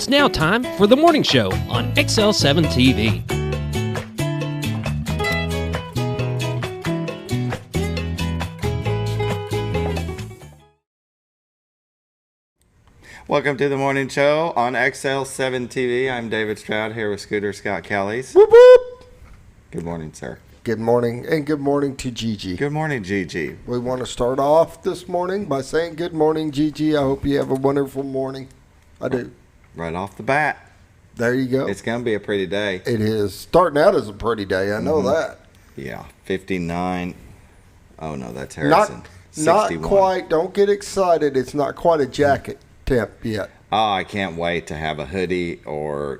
It's now time for the morning show on XL7-TV. Welcome to the morning show on XL7-TV. I'm David Stroud here with Scooter Scott Callies. Whoop, whoop. Good morning, sir. Good morning, and good morning to Gigi. Good morning, Gigi. We want to start off this morning by saying good morning, Gigi. I hope you have a wonderful morning. I do. Right off the bat. There you go. It's going to be a pretty day. It is. Starting out as a pretty day. I know that. Yeah, 59. Oh, no, that's Harrison. Not 61. quite. Don't get excited. It's not quite a jacket temp yet. Oh, I can't wait to have a hoodie or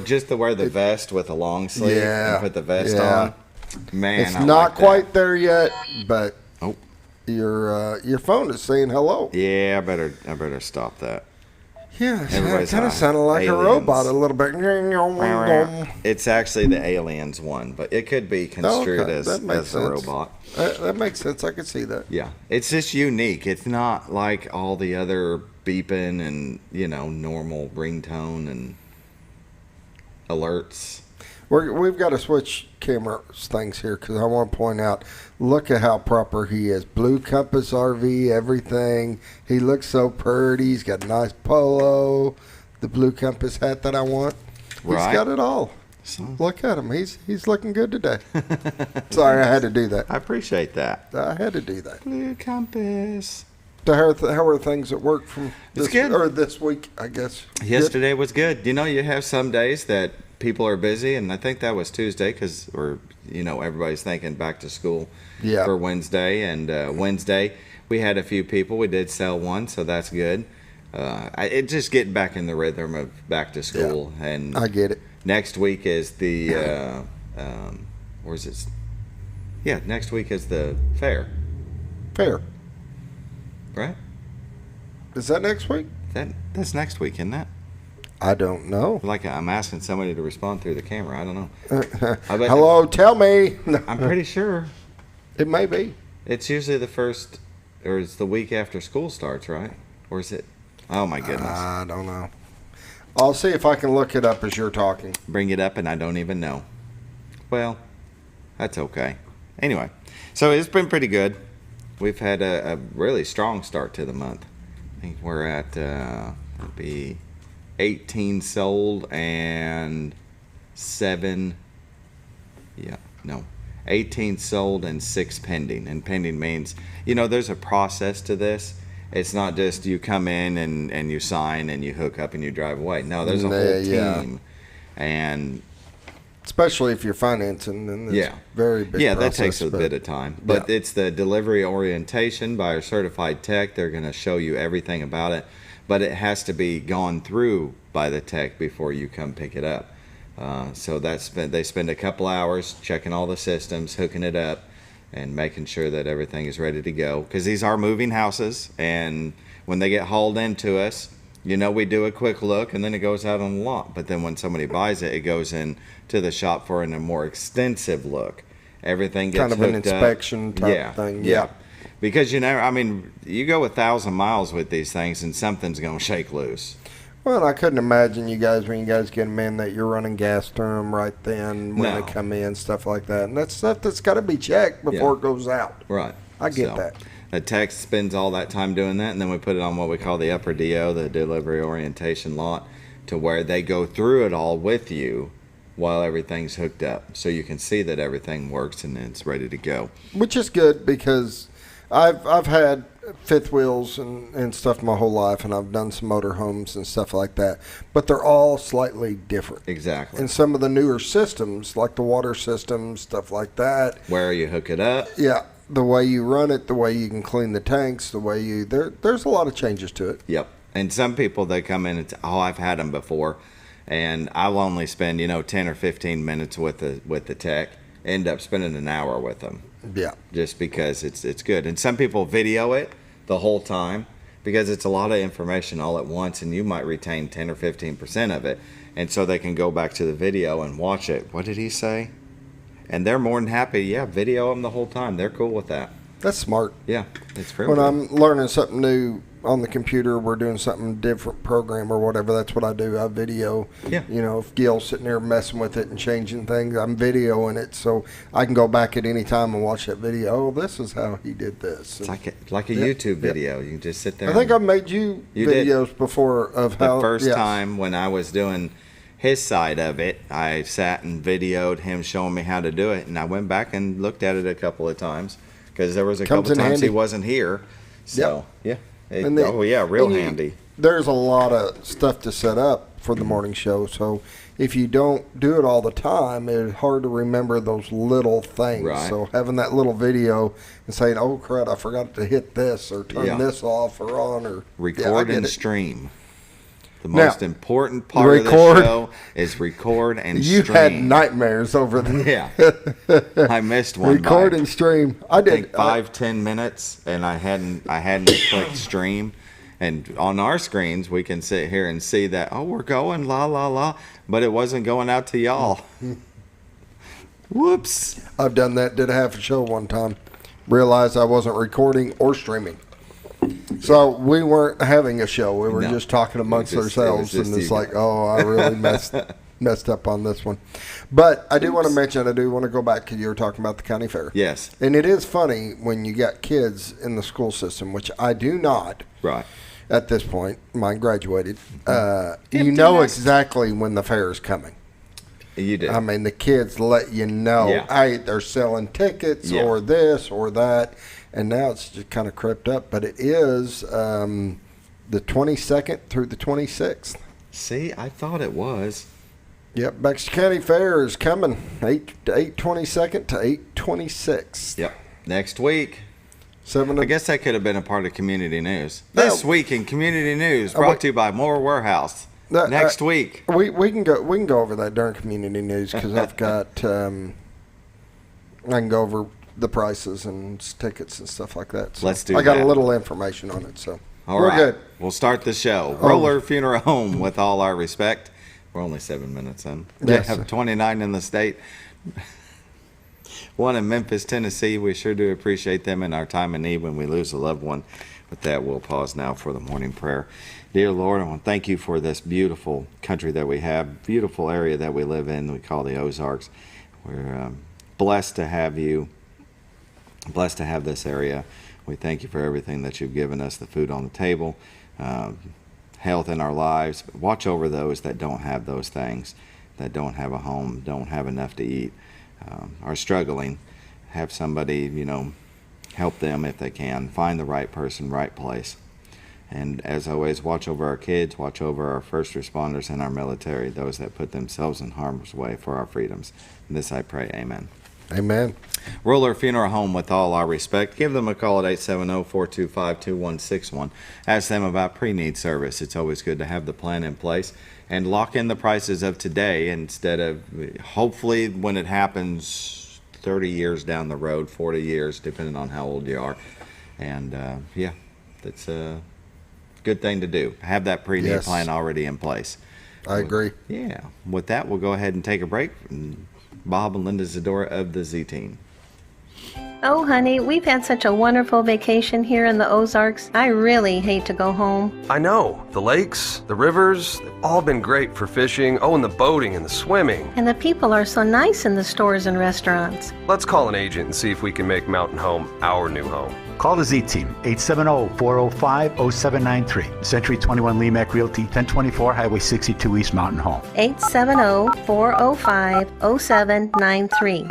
just to wear the vest with a long sleeve and put the vest on. Man, it's I not like quite that. there yet, but your phone is saying hello. Yeah, I better stop that. Yeah, it Everybody's kind of sounded like aliens. a robot a little bit. It's actually the aliens one, but it could be construed as a robot. That makes sense. I can see that. Yeah, it's just unique. It's not like all the other beeping and normal ringtone and alerts. We've got to switch camera things here because I want to point out, look at how proper he is. Blue Compass RV, everything. He looks so pretty. He's got a nice polo, the Blue Compass hat that I want. He's got it all. So, look at him. He's looking good today. Sorry, I had to do that. I appreciate that. I had to do that. Blue Compass. So how are things at work from this week, I guess? Yesterday was good. You have some days that people are busy, and I think that was Tuesday because everybody's thinking back to school for Wednesday. And Wednesday we had a few people. We did sell one, so that's good. It just getting back in the rhythm of back to school. Yeah, and I get it. Next week is the where's this? Yeah, next week is the fair. Fair. Right? Is that next week? That's next week, isn't that? I don't know. Like I'm asking somebody to respond through the camera. I don't know. Hello, tell me. I'm pretty sure. It may be. It's usually the first, or it's the week after school starts, right? Or is it? Oh my goodness. I don't know. I'll see if I can look it up as you're talking. Bring it up and I don't even know. Well, that's okay. Anyway, so it's been pretty good. We've had a really strong start to the month. I think we're at, it'll be 18 sold and 18 sold and 6 pending. And pending means, there's a process to this. It's not just you come in and you sign and you hook up and you drive away. No, there's a whole team. And especially if you're financing, then it's very big process. That takes a bit of time. But it's the delivery orientation by our certified tech. They're going to show you everything about it. But it has to be gone through by the tech before you come pick it up. So they spend a couple hours checking all the systems, hooking it up, and making sure that everything is ready to go. Because these are moving houses, and when they get hauled into us, we do a quick look, and then it goes out on the lot. But then when somebody buys it, it goes in to the shop for a more extensive look. Everything gets kind of an inspection type thing. Yeah. Because, you go 1,000 miles with these things, and something's going to shake loose. Well, I couldn't imagine when you guys get them in that you're running gas through them right then when they come in, stuff like that. And that's stuff that's got to be checked before it goes out. Right. I get that. The tech spends all that time doing that, and then we put it on what we call the upper DO, the delivery orientation lot, to where they go through it all with you while everything's hooked up. So you can see that everything works and it's ready to go. Which is good because I've had fifth wheels and stuff my whole life, and I've done some motorhomes and stuff like that, but they're all slightly different. Exactly. And some of the newer systems, like the water systems, stuff like that. Where you hook it up. Yeah, the way you run it, the way you can clean the tanks, the way there's a lot of changes to it. Yep. And some people, they come in and I've had them before, and I'll only spend 10 or 15 minutes with the tech. End up spending an hour with them. Yeah. Just because it's good. And some people video it the whole time because it's a lot of information all at once, and you might retain 10 or 15% of it. And so they can go back to the video and watch it. What did he say? And they're more than happy. Video them the whole time. They're cool with that. That's smart. Yeah, it's real When good. I'm learning something new, on the computer, we're doing something different program or whatever, that's what I do. I video. Yeah. You know, if Gil's sitting there messing with it and changing things, I'm videoing it so I can go back at any time and watch that video. Oh, this is how he did this. It's like a YouTube video. You can just sit there. I think I've made you videos before of how. The first time when I was doing his side of it, I sat and videoed him showing me how to do it, and I went back and looked at it a couple of times because there was a couple of times he wasn't here. So yeah, real handy. There's a lot of stuff to set up for the morning show, so if you don't do it all the time, it's hard to remember those little things. Right. So having that little video and saying, "Oh crud, I forgot to hit this or turn this off or on," or record and stream. The most important part of the show is record and stream. You had nightmares over that. Yeah. I missed one. Record and stream. I did 5-10 minutes, and I hadn't clicked stream. And on our screens, we can sit here and see that, oh, we're going, la, la, la. But it wasn't going out to y'all. Whoops. I've done that. Did a half a show one time. Realized I wasn't recording or streaming. So we weren't having a show. We were just talking amongst ourselves, and it's like, oh, I really messed up on this one. But I do want to mention, I do want to go back to you were talking about the county fair. Yes. And it is funny when you got kids in the school system, which I do not. Right. At this point, mine graduated. You know exactly when the fair is coming. You do. I mean, the kids let you know, hey, they're selling tickets or this or that. And now it's just kind of crept up. But it is the 22nd through the 26th. See, I thought it was. Yep, Baxter County Fair is coming 8/22nd to 8/26. Yep, next week. I guess that could have been a part of community news. This week in community news, brought to you by Moore Warehouse. Next week, we can go over that during community news because I've got I can go over the prices and tickets and stuff like that. So let's do. I got a little information on it, so we're good. We'll start the show. Roller Funeral Home, with all our respect. We're only 7 minutes in. They have 29 in the state. One in Memphis, Tennessee. We sure do appreciate them in our time of need when we lose a loved one. With that, we'll pause now for the morning prayer. Dear Lord, I want to thank you for this beautiful country that we have, beautiful area that we live in, we call the Ozarks. We're blessed to have you, blessed to have this area. We thank you for everything that you've given us, the food on the table, health in our lives. Watch over those that don't have those things, that don't have a home, don't have enough to eat, are struggling. Have somebody, help them if they can. Find the right person, right place. And as always, watch over our kids, watch over our first responders and our military, those that put themselves in harm's way for our freedoms. And this I pray, amen. Amen. Roller Funeral Home, with all our respect. Give them a call at 870-425-2161. Ask them about pre-need service. It's always good to have the plan in place and lock in the prices of today instead of, hopefully, when it happens 30 years down the road, 40 years, depending on how old you are. And, that's a good thing to do. Have that pre-need plan already in place. I agree. Yeah. With that, we'll go ahead and take a break. Bob and Linda Zadora of the Z-Team. Oh, honey, we've had such a wonderful vacation here in the Ozarks. I really hate to go home. I know. The lakes, the rivers, they've all been great for fishing. Oh, and the boating and the swimming. And the people are so nice in the stores and restaurants. Let's call an agent and see if we can make Mountain Home our new home. Call the Z-Team, 870-405-0793. Century 21 Lemac Realty, 1024 Highway 62 East Mountain Home. 870-405-0793.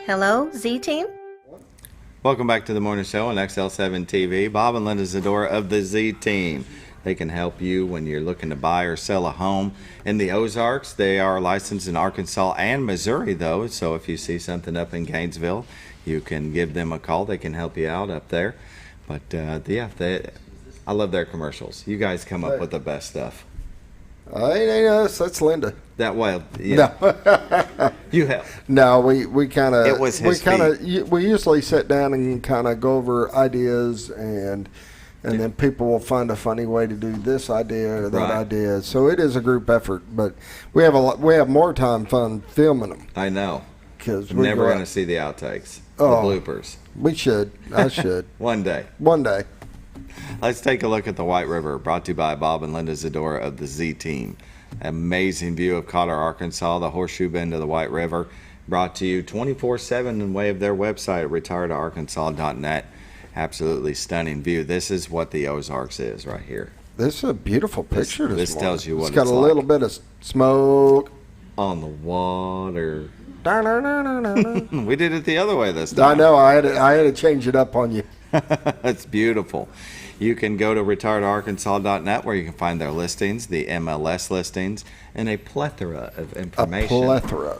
Hello, Z-Team? Welcome back to the morning show on XL7-TV. Bob and Linda Zadora of the Z-Team. They can help you when you're looking to buy or sell a home in the Ozarks. They are licensed in Arkansas and Missouri, though, so if you see something up in Gainesville, you can give them a call. They can help you out up there. But, I love their commercials. You guys come up with the best stuff. Ain't us. That's Linda. No. You help. No, we kind of. It was his we usually sit down and kind of go over ideas, and then people will find a funny way to do this idea or that idea. So it is a group effort, but we have more time fun filming them. I know. Because we're never going to see the outtakes, the bloopers. We should. I should. One day. Let's take a look at the White River, brought to you by Bob and Linda Zadora of the Z Team. Amazing view of Cotter, Arkansas, the horseshoe bend of the White River, brought to you 24/7 in way of their website at retiredarkansas.net. Absolutely stunning view. This is what the Ozarks is right here. This is a beautiful picture this morning. Tells you what it's got it's a like. little bit of smoke on the water. We did it the other way this time. I know. I had to change it up on you. It's beautiful. You can go to retiredarkansas.net where you can find their listings, the MLS listings, and a plethora of information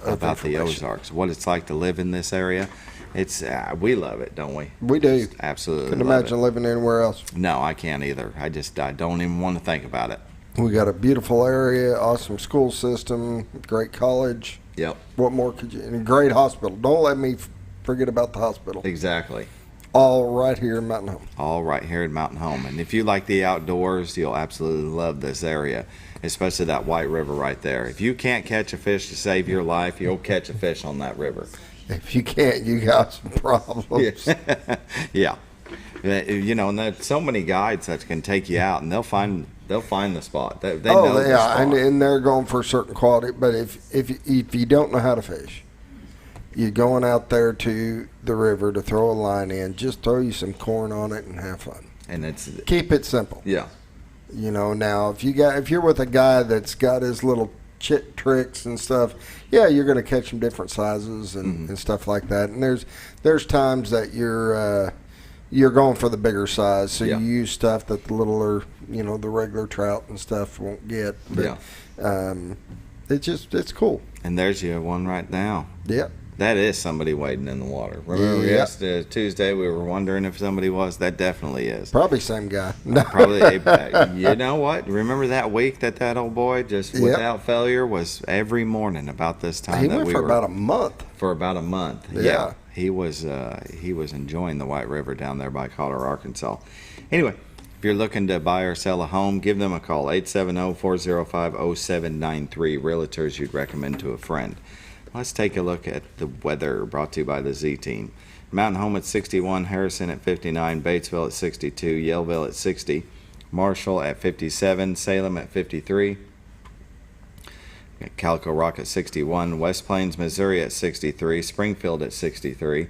about the Ozarks, what it's like to live in this area. It's we love it, don't we? We do. Just absolutely. Couldn't imagine living anywhere else. No, I can't either. I don't even want to think about it. We got a beautiful area, awesome school system, great college. Yep. What more could you? And a great hospital. Don't let me forget about the hospital. Exactly. All right here in Mountain Home. All right here in Mountain Home. And if you like the outdoors, you'll absolutely love this area, especially that White River right there. If you can't catch a fish to save your life, you'll catch a fish on that river. If you can't, you got some problems. Yeah. You know, and there's so many guides that can take you out, and they'll find the spot. They know the spot. And they're going for a certain quality. But if you don't know how to fish, you're going out there to the river to throw a line in. Just throw you some corn on it and have fun. And keep it simple. Yeah. You know, now if you're with a guy that's got his little chit tricks and stuff, yeah, you're going to catch them different sizes and stuff like that. And there's times that you're going for the bigger size, so you use stuff that the littler, the regular trout and stuff won't get. But, it's cool. And there's your one right now. Yeah. That is somebody wading in the water. Remember yesterday, Tuesday, we were wondering if somebody was. That definitely is. Probably same guy. Probably. You know what? Remember that week that old boy just without failure was every morning about this time. He went for about a month. For about a month. Yeah. He was enjoying the White River down there by Cotter, Arkansas. Anyway, if you're looking to buy or sell a home, give them a call, 870-405-0793. Realtors you'd recommend to a friend. Let's take a look at the weather, brought to you by the Z Team. Mountain Home at 61, Harrison at 59, Batesville at 62, Yellville at 60, Marshall at 57, Salem at 53, Calico Rock at 61, West Plains, Missouri at 63, Springfield at 63,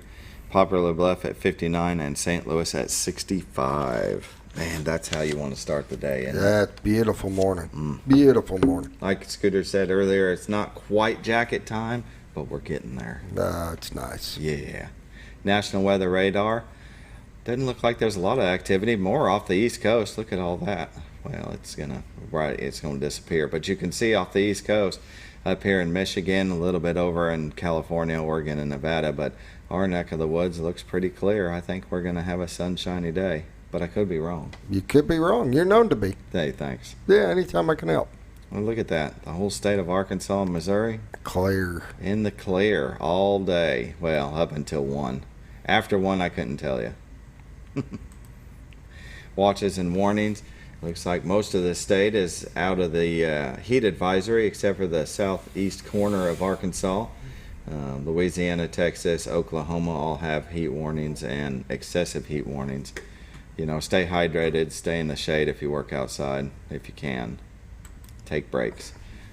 Poplar Bluff at 59, and St. Louis at 65. Man, that's how you want to start the day. That's beautiful morning. Beautiful morning. Like Scooter said earlier, it's not quite jacket time, but we're getting there. It's nice. Yeah. National Weather Radar. Doesn't look like there's a lot of activity. More off the East Coast. Look at all that. Well, it's gonna disappear. But you can see off the East Coast, up here in Michigan, a little bit over in California, Oregon, and Nevada. But our neck of the woods looks pretty clear. I think we're gonna have a sunshiny day. But I could be wrong. You could be wrong. You're known to be. Hey, thanks. Yeah, anytime I can help. Well, look at that. The whole state of Arkansas and Missouri. Clear. In the clear all day. Well, up until 1. After 1, I couldn't tell you. Watches and warnings. Looks like most of the state is out of the heat advisory, except for the southeast corner of Arkansas. Louisiana, Texas, Oklahoma all have heat warnings and excessive heat warnings. Stay hydrated, stay in the shade if you work outside, if you can. Take breaks.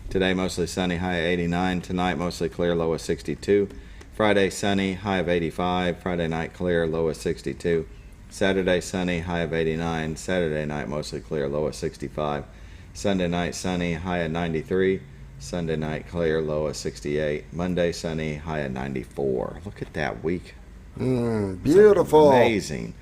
Today, mostly sunny, high of 89. Tonight, mostly clear, low of 62. Friday, sunny, high of 85. Friday night, clear, low of 62. Saturday, sunny, high of 89. Saturday night, mostly clear, low of 65. Sunday night, sunny, high of 93. Sunday night, clear, low of 68. Monday, sunny, high of 94. Look at that week. Beautiful. Amazing.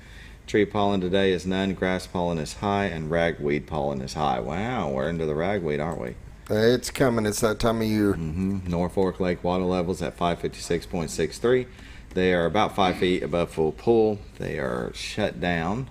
Tree pollen today is none, grass pollen is high, and ragweed pollen is high. Wow, we're into the ragweed, aren't we? It's coming. It's that time of year. Norfolk Lake water levels at 556.63. They are about 5 feet above full pool. They are shut down.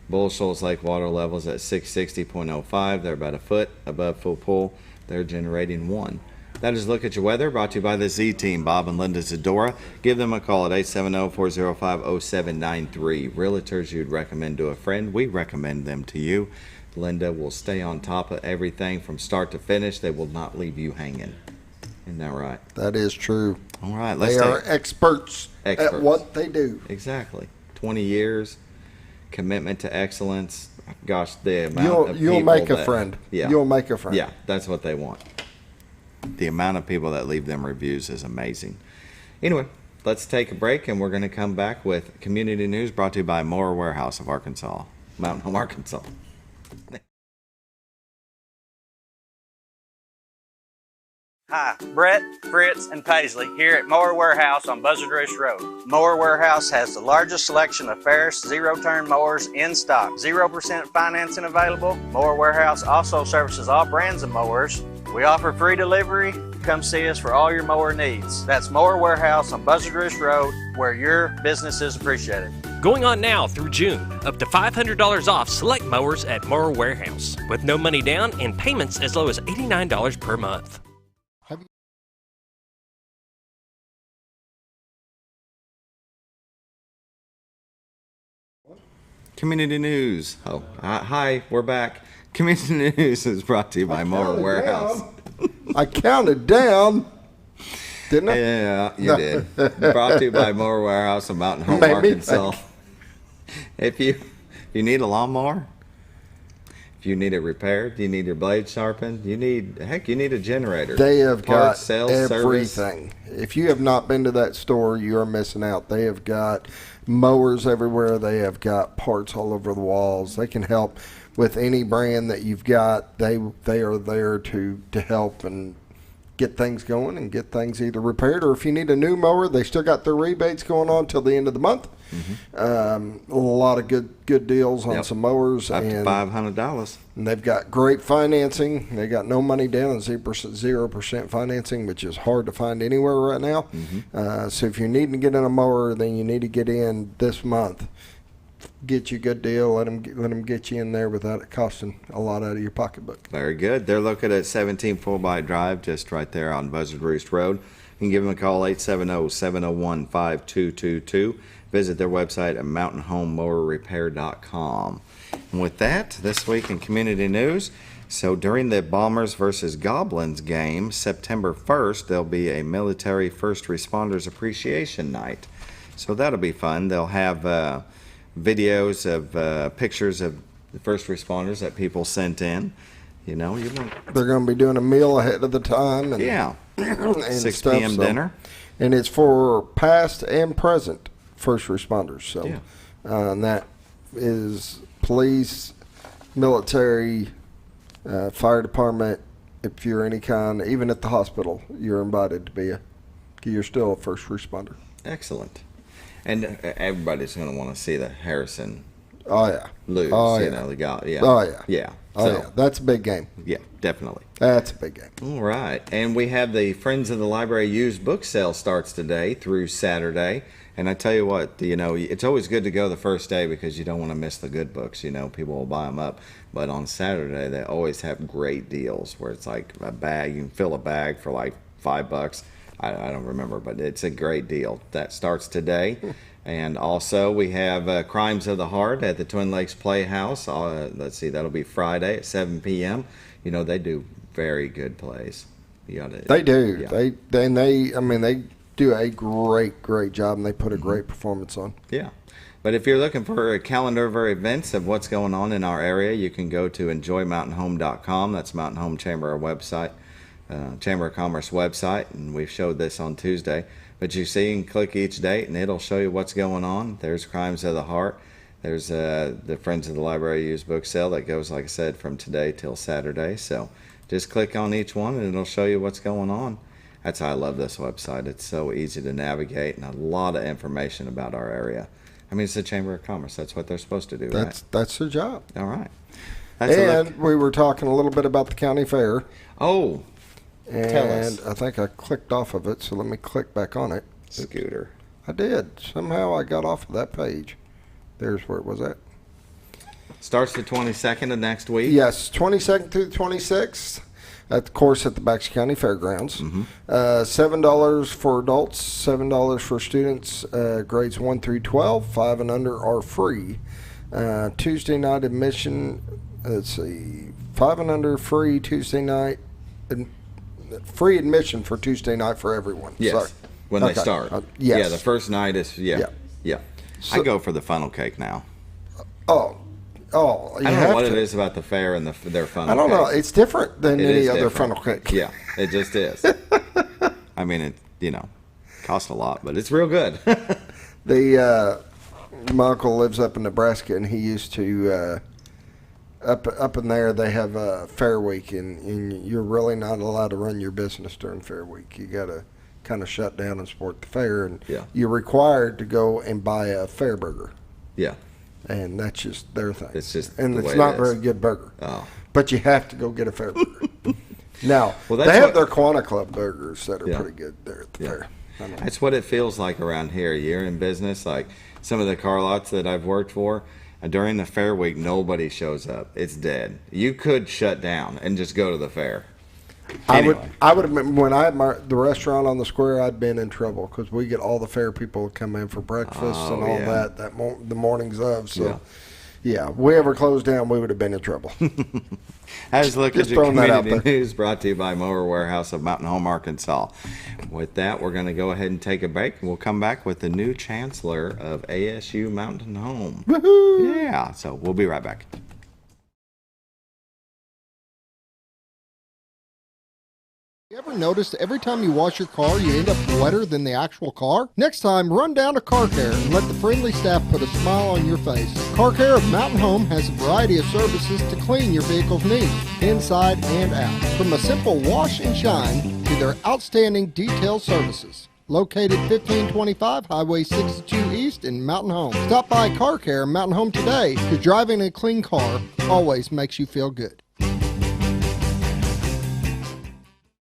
Bull Shoals Lake water levels at 660.05. They're about a foot above full pool. They're generating 1. That is a look at your weather, brought to you by the Z Team, Bob and Linda Zadora. Give them a call at 870-405-0793. Realtors you'd recommend to a friend, we recommend them to you. Linda will stay on top of everything from start to finish. They will not leave you hanging. Isn't that right? That is true. All right. They are experts at what they do. Exactly. 20 years. commitment to excellence. Gosh, the amount of you'll people make a that, friend. Yeah, You'll make a friend. Yeah, that's what they want. The amount of people that leave them reviews is amazing. Anyway, let's take a break, and we're going to come back with community news brought to you by Mower Warehouse of Arkansas, Mountain Home, Arkansas. Hi, Brett, Fritz, and Paisley here at Mower Warehouse on Buzzard Roost Road. Mower Warehouse has the largest selection of Ferris zero-turn mowers in stock. 0% financing available. Mower Warehouse also services all brands of mowers. We offer free delivery. Come see us for all your mower needs. That's Mower Warehouse on Buzzard Roost Road, where your business is appreciated. Going on now through June. Up to $500 off select mowers at Mower Warehouse. With no money down and payments as low as $89 per month. Community news. Oh, hi, we're back. Community news is brought to you by Mower Warehouse. I counted down, didn't I? Yeah, you did. Brought to you by Mower Warehouse of Mountain Home, Made me Arkansas. If you need a lawnmower, if you need it repaired, you need your blade sharpened, you need a generator. They have got Parts, sales, everything. service. If you have not been to that store, you are missing out. They have got mowers everywhere. They have got parts all over the walls. They can help with any brand that you've got. They are there to help and get things going and get things either repaired, or if you need a new mower, they still got their rebates going on till the end of the month. Mm-hmm. A lot of good deals on some mowers, up to $500. And they've got great financing. They got no money down and 0% financing, which is hard to find anywhere right now. Mm-hmm. So if you're needing to get in a mower, then you need to get in this month. Get you a good deal. Let them get you in there without it costing a lot out of your pocketbook. Very good. They're located at 17 Fulbright Drive, just right there on Buzzard Roost Road. You can give them a call, 870-701-5222. Visit their website at mountainhomemowerrepair.com. And with that, this week in community news, so during the Bombers versus Goblins game, September 1st, there'll be a military first responders appreciation night. So that'll be fun. They'll have videos of pictures of the first responders that people sent in. They're going to be doing a meal ahead of the time. And, and 6 stuff, p.m. dinner. And it's for past and present first responders. So and that is police, military, fire department. If you're any kind, even at the hospital, you're invited to be you're still a first responder. Excellent. And everybody's going to want to see the Harrison lose. The guy. That's a big game. Yeah, definitely. That's a big game. All right. And we have the Friends of the Library used book sale starts today through Saturday. And I tell you what, it's always good to go the first day because you don't want to miss the good books. People will buy them up. But on Saturday, they always have great deals where it's like a bag. You can fill a bag for like $5. I don't remember, but it's a great deal. That starts today. And also we have Crimes of the Heart at the Twin Lakes Playhouse. Let's see, that'll be Friday at 7 p.m. They do very good plays. They do. Yeah. They do a great job, and they put a great performance on. Yeah. But if you're looking for a calendar of our events of what's going on in our area, you can go to enjoymountainhome.com. That's Mountain Home Chamber website. Chamber of Commerce website, and we showed this on Tuesday. But you can click each date, and it'll show you what's going on. There's Crimes of the Heart. There's the Friends of the Library used book sale that goes, like I said, from today till Saturday. So just click on each one, and it'll show you what's going on. That's why I love this website. It's so easy to navigate, and a lot of information about our area. It's the Chamber of Commerce. That's what they're supposed to do, right? That's their job. All right. And we were talking a little bit about the county fair. Oh. And tell us. I think I clicked off of it, so let me click back on it. Scooter. I did. Somehow I got off of that page. There's where it was at. Starts the 22nd of next week? Yes, 22nd through the 26th. At the course at the Baxter County Fairgrounds. Mm-hmm. $7 for adults, $7 for students, grades 1 through 12. 5 and under are free. Tuesday night admission, let's see, 5 and under free Tuesday night. Free admission for Tuesday night for everyone. Yes, Sorry. When they start. Yes. Yeah, the first night is, yeah. So, I go for the funnel cake now. Oh, I don't know what it is about the fair and their funnel. I don't know. cake. It's different than any other different. funnel cake. Yeah, it just is. I mean, it costs a lot, but it's real good. My uncle lives up in Nebraska, and he used to up in there. They have a fair week, and you're really not allowed to run your business during fair week. You got to kind of shut down and support the fair, and you're required to go and buy a fair burger. Yeah. And that's just their thing. It's just and it's not a very good burger. Oh. But you have to go get a fair burger. Now, they have their Quanah Club burgers that are pretty good there at the fair. That's what it feels like around here. You're in business, like some of the car lots that I've worked for, during the fair week, nobody shows up. It's dead. You could shut down and just go to the fair. Anyway. I would have when I had the restaurant on the square. I'd been in trouble because we get all the fair people come in for breakfast and all that the mornings of. So, if we ever closed down, we would have been in trouble. As look at your community news brought to you by Mower Warehouse of Mountain Home, Arkansas. With that, we're going to go ahead and take a break, and we'll come back with the new Chancellor of ASU Mountain Home. Woohoo! Yeah, so we'll be right back. You ever noticed every time you wash your car, you end up wetter than the actual car? Next time, run down to Car Care and let the friendly staff put a smile on your face. Car Care of Mountain Home has a variety of services to clean your vehicle's needs, inside and out. From a simple wash and shine to their outstanding detail services. Located 1525 Highway 62 East in Mountain Home. Stop by Car Care Mountain Home today, because driving a clean car always makes you feel good.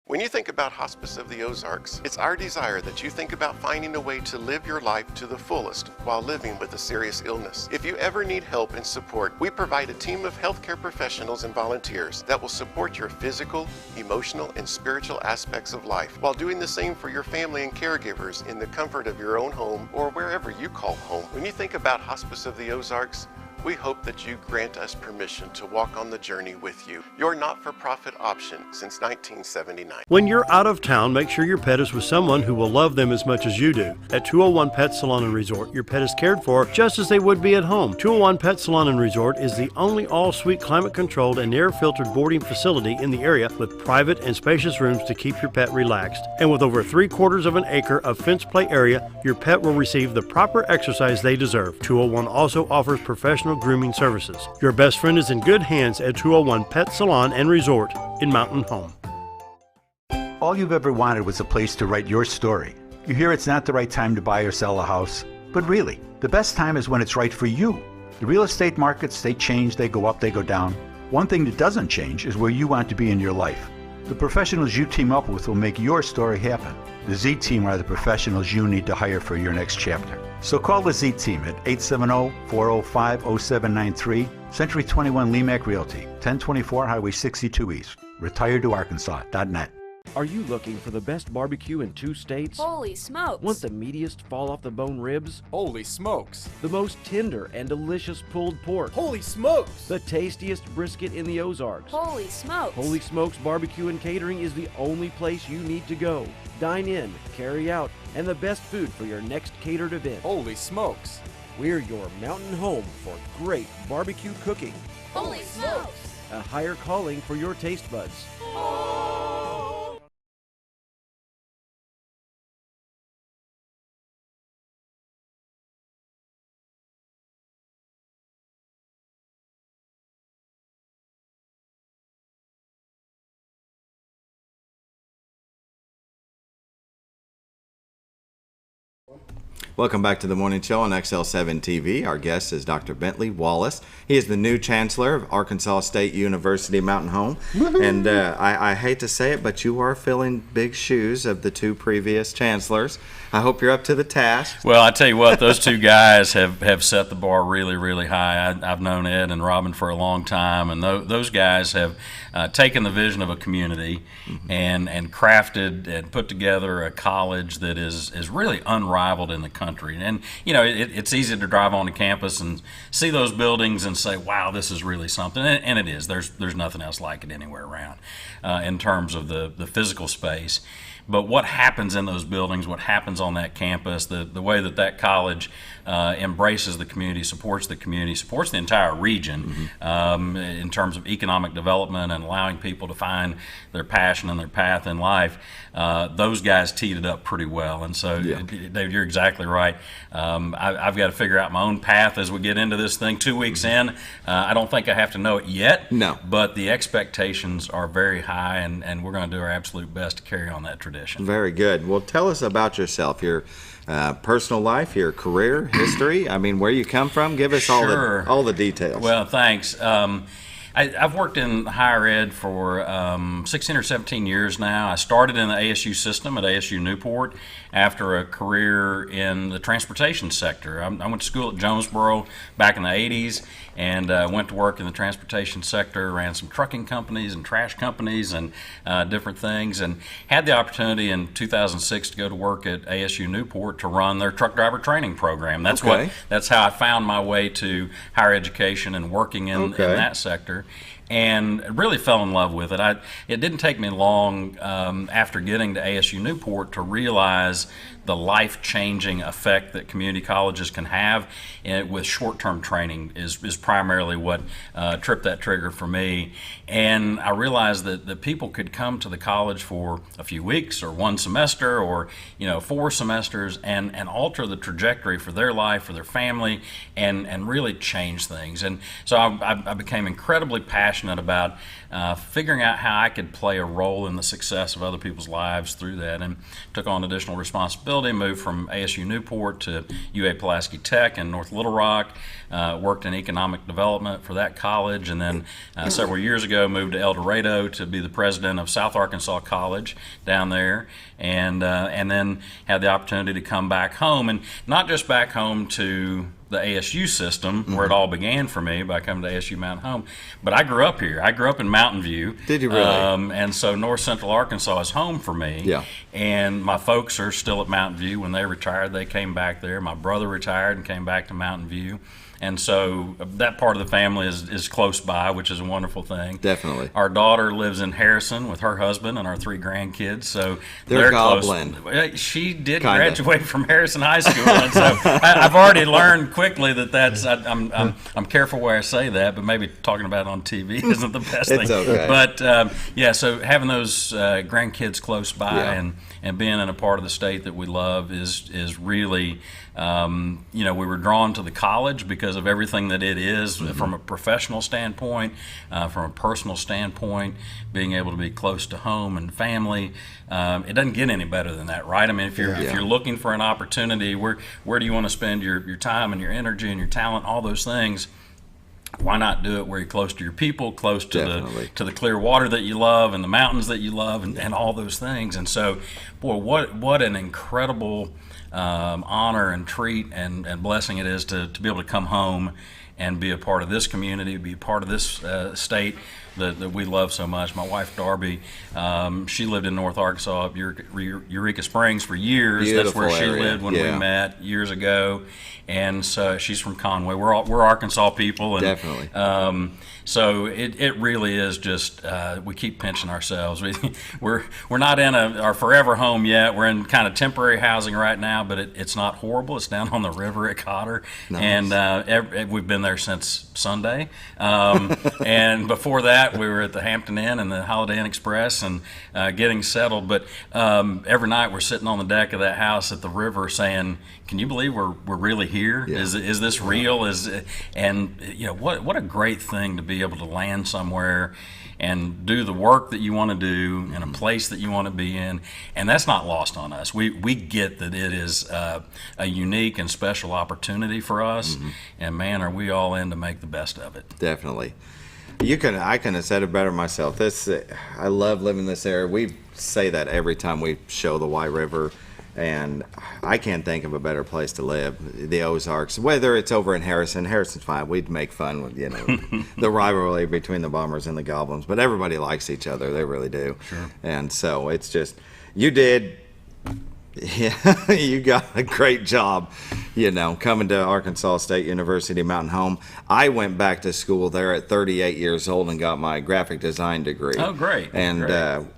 When you think about Hospice of the Ozarks, it's our desire that you think about finding a way to live your life to the fullest while living with a serious illness. If you ever need help and support, we provide a team of healthcare professionals and volunteers that will support your physical, emotional, and spiritual aspects of life while doing the same for your family and caregivers in the comfort of your own home or wherever you call home. When you think about Hospice of the Ozarks, we hope that you grant us permission to walk on the journey with you. Your not-for-profit option since 1979. When you're out of town, make sure your pet is with someone who will love them as much as you do. At 201 Pet Salon and Resort, your pet is cared for just as they would be at home. 201 Pet Salon and Resort is the only all-suite climate-controlled and air-filtered boarding facility in the area with private and spacious rooms to keep your pet relaxed. And with over 3/4 of an acre of fenced play area, your pet will receive the proper exercise they deserve. 201 also offers professional grooming services. Your best friend is in good hands at 201 Pet Salon and Resort in Mountain Home. All you've ever wanted was a place to write your story. You hear it's not the right time to buy or sell a house, but really, the best time is when it's right for you. The real estate markets, they change, they go up, they go down. One thing that doesn't change is where you want to be in your life. The professionals you team up with will make your story happen. The Z Team are the professionals you need to hire for your next chapter. So call the Z Team at 870-405-0793, Century 21 Lemac Realty, 1024 Highway 62 East, retiredtoarkansas.net. Are you looking for the best barbecue in 2 states? Holy smokes! Want the meatiest fall-off-the-bone ribs? Holy smokes! The most tender and delicious pulled pork? Holy smokes! The tastiest brisket in the Ozarks? Holy smokes! Holy Smokes Barbecue and Catering is the only place you need to go. Dine in, carry out, and the best food for your next catered event. Holy smokes! We're your mountain home for great barbecue cooking. Holy smokes! A higher calling for your taste buds. Welcome back to the Morning Show on XL7-TV. Our guest is Dr. Bentley Wallace. He is the new Chancellor of Arkansas State University Mountain Home. And I hate to say it, but you are filling big shoes of the 2 previous chancellors. I hope you're up to the task. Well, I tell you what, those 2 guys have set the bar really, really high. I've known Ed and Robin for a long time, and those guys have taken the vision of a community and crafted and put together a college that is really unrivaled in the country. And, you know, it's easy to drive onto campus and see those buildings and say, wow, this is really something. And it is. There's nothing else like it anywhere around in terms of the physical space. but what happens in those buildings, what happens on that campus, the way that college embraces the community, supports the entire region in terms of economic development and allowing people to find their passion and their path in life. Those guys teed it up pretty well, and so Dave, you're exactly right. I've got to figure out my own path as we get into this thing 2 weeks in. I don't think I have to know it yet, but the expectations are very high, and we're going to do our absolute best to carry on that tradition. Very good. Well, tell us about yourself, your personal life, your career history. I mean, where you come from. Give us all the details. Well, thanks. I've worked in higher ed for 16 or 17 years now. I started in the ASU system at ASU Newport after a career in the transportation sector. I went to school at Jonesboro back in the 80s and went to work in the transportation sector, ran some trucking companies and trash companies and different things, and had the opportunity in 2006 to go to work at ASU Newport to run their truck driver training program. That's how I found my way to higher education and working in that sector, and really fell in love with it. It didn't take me long after getting to ASU Newport to realize the life-changing effect that community colleges can have with short-term training is primarily what tripped that trigger for me. And I realized that people could come to the college for a few weeks or one semester or 4 semesters and alter the trajectory for their life, for their family, and really change things. And so I became incredibly passionate about figuring out how I could play a role in the success of other people's lives through that, and took on additional responsibility, moved from ASU Newport to UA Pulaski Tech in North Little Rock, worked in economic development for that college, and then several years ago moved to El Dorado to be the president of South Arkansas College down there, and then had the opportunity to come back home, and not just back home to the ASU system where it all began for me by coming to ASU Mountain Home, but I grew up here. I grew up in Mountain View. Did you really? And so North Central Arkansas is home for me. Yeah. And my folks are still at Mountain View. When they retired, they came back there. My brother retired and came back to Mountain View. And so that part of the family is close by, which is a wonderful thing. Definitely. Our daughter lives in Harrison with her husband and our 3 grandkids, so they're goblin. She did graduate from Harrison High School, and so I've already learned quickly that's. I'm careful where I say that, but maybe talking about it on TV isn't the best thing. It's okay. But so having those grandkids close by and being in a part of the state that we love is really. We were drawn to the college because of everything that it is from a professional standpoint, from a personal standpoint, being able to be close to home and family. It doesn't get any better than that, right? I mean, if you're looking for an opportunity, where do you want to spend your time and your energy and your talent, all those things? Why not do it where you're close to your people, close to the clear water that you love and the mountains that you love and all those things? And so, boy, what an incredible honor and treat and blessing it is to be able to come home and be a part of this community, be a part of this state that we love so much. My wife, Darby, she lived in North Arkansas, up Eureka Springs for years. Beautiful That's where she area. lived when we met years ago. And so she's from Conway. We're Arkansas people. And, definitely. So it really is just we keep pinching ourselves. We're not in our forever home yet. We're in kind of temporary housing right now, but it's not horrible. It's down on the river at Cotter, and we've been there since Sunday. And before that, we were at the Hampton Inn and the Holiday Inn Express and getting settled. But every night we're sitting on the deck of that house at the river saying, "Can you believe we're really here? Yeah. Is this real? What a great thing to be able to land somewhere and do the work that you want to do in a place that you want to be in, and that's not lost on us. We get that it is a unique and special opportunity for us, and man, are we all in to make the best of it. Definitely. I couldn't have said it better myself. I love living in this area. We say that every time we show the White River. And I can't think of a better place to live. The Ozarks, whether it's over in Harrison's fine. We'd make fun with the rivalry between the Bombers and the Goblins, but everybody likes each other. They really do. Sure. And so it's just you got a great job you know, coming to Arkansas State University Mountain Home. I went back to school there at 38 years old and got my graphic design degree. Oh, great. And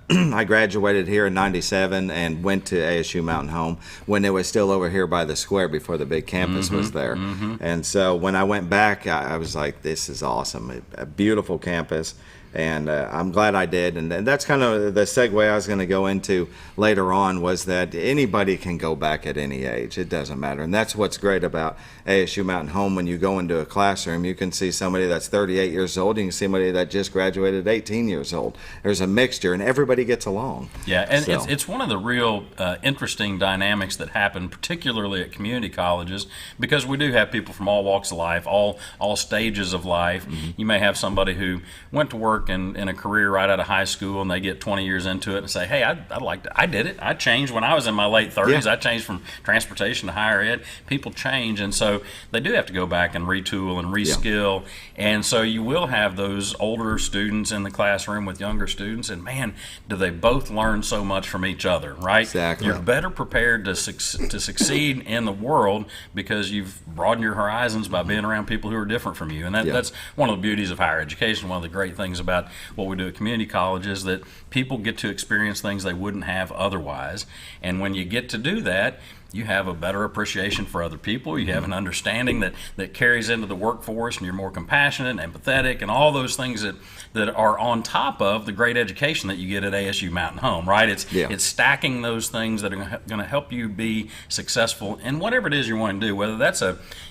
I graduated here in 97 and went to ASU Mountain Home when it was still over here by the square before the big campus was there. And so when I went back, I was like, this is awesome. A beautiful campus. And I'm glad I did. And that's kind of the segue I was going to go into later on, was that anybody can go back at any age. It doesn't matter. And that's what's great about ASU Mountain Home. When you go into a classroom, you can see somebody that's 38 years old. You can see somebody that just graduated 18 years old. There's a mixture, and everybody gets along. Yeah, and So. it's one of the real interesting dynamics that happen, particularly at community colleges, because we do have people from all walks of life, all stages of life. You may have somebody who went to work in a career right out of high school, and they get 20 years into it and say, hey, I did it. I changed when I was in my late 30s. Yeah. I changed from transportation to higher ed. People change, and so they do have to go back and retool and reskill. And so you will have those older students in the classroom with younger students, and man, do they both learn so much from each other, right? Exactly. You're better prepared to succeed in the world because you've broadened your horizons by being around people who are different from you. And that's one of the beauties of higher education. One of the great things about what we do at community college is that people get to experience things they wouldn't have otherwise. And when you get to do that, you have a better appreciation for other people. You have an understanding that carries into the workforce, and you're more compassionate and empathetic and all those things that are on top of the great education that you get at ASU Mountain Home, right? It's stacking those things that are going to help you be successful in whatever it is you want to do, whether that's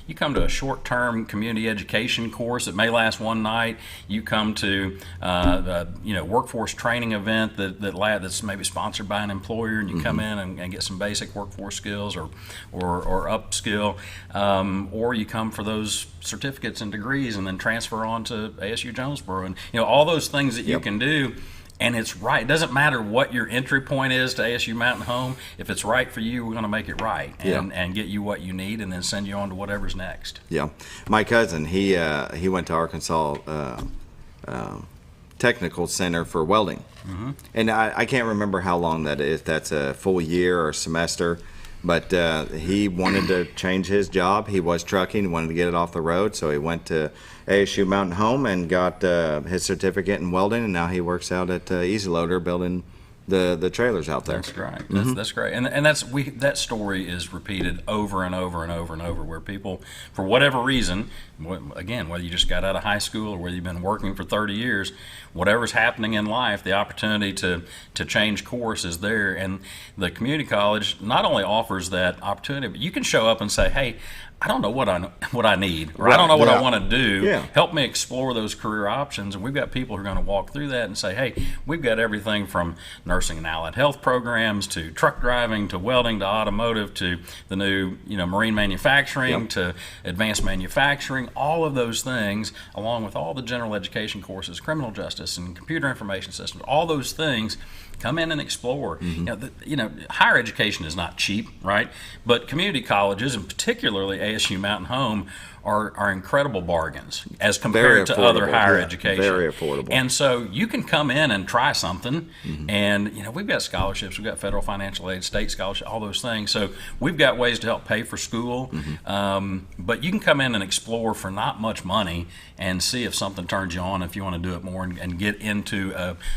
you come to a short-term community education course that may last one night, you come to a workforce training event that's maybe sponsored by an employer, and you come in and get some basic workforce skills or upskill, or you come for those certificates and degrees and then transfer on to ASU Jonesboro, and all those things that you can do. And it's right. It doesn't matter what your entry point is to ASU Mountain Home. If it's right for you, we're going to make it right and get you what you need, and then send you on to whatever's next. Yeah. My cousin, he went to Arkansas Technical Center for welding. And I can't remember how long that is. That's a full year or semester. But he wanted to change his job. He was trucking, wanted to get it off the road, so he went to ASU Mountain Home and got his certificate in welding, and now he works out at Easy Loader building the trailers out there. That's great. That's great. And that story is repeated over and over and over and over, where people, for whatever reason, again, whether you just got out of high school or whether you've been working for 30 years, whatever's happening in life, the opportunity to change course is there. And the community college not only offers that opportunity, but you can show up and say, hey, I don't know what I need, or I don't know what I want to do. Help me explore those career options. And we've got people who are going to walk through that and say, hey, we've got everything from nursing and allied health programs to truck driving to welding to automotive to the new marine manufacturing to advanced manufacturing. All of those things, along with all the general education courses, criminal justice and computer information systems, all those things. Come in and explore. Higher education is not cheap, right? But community colleges, and particularly ASU Mountain Home, are incredible bargains as compared to other higher education. Very affordable. And so you can come in and try something, and we've got scholarships, we've got federal financial aid, state scholarship, all those things. So we've got ways to help pay for school, but you can come in and explore for not much money and see if something turns you on, if you want to do it more, and get into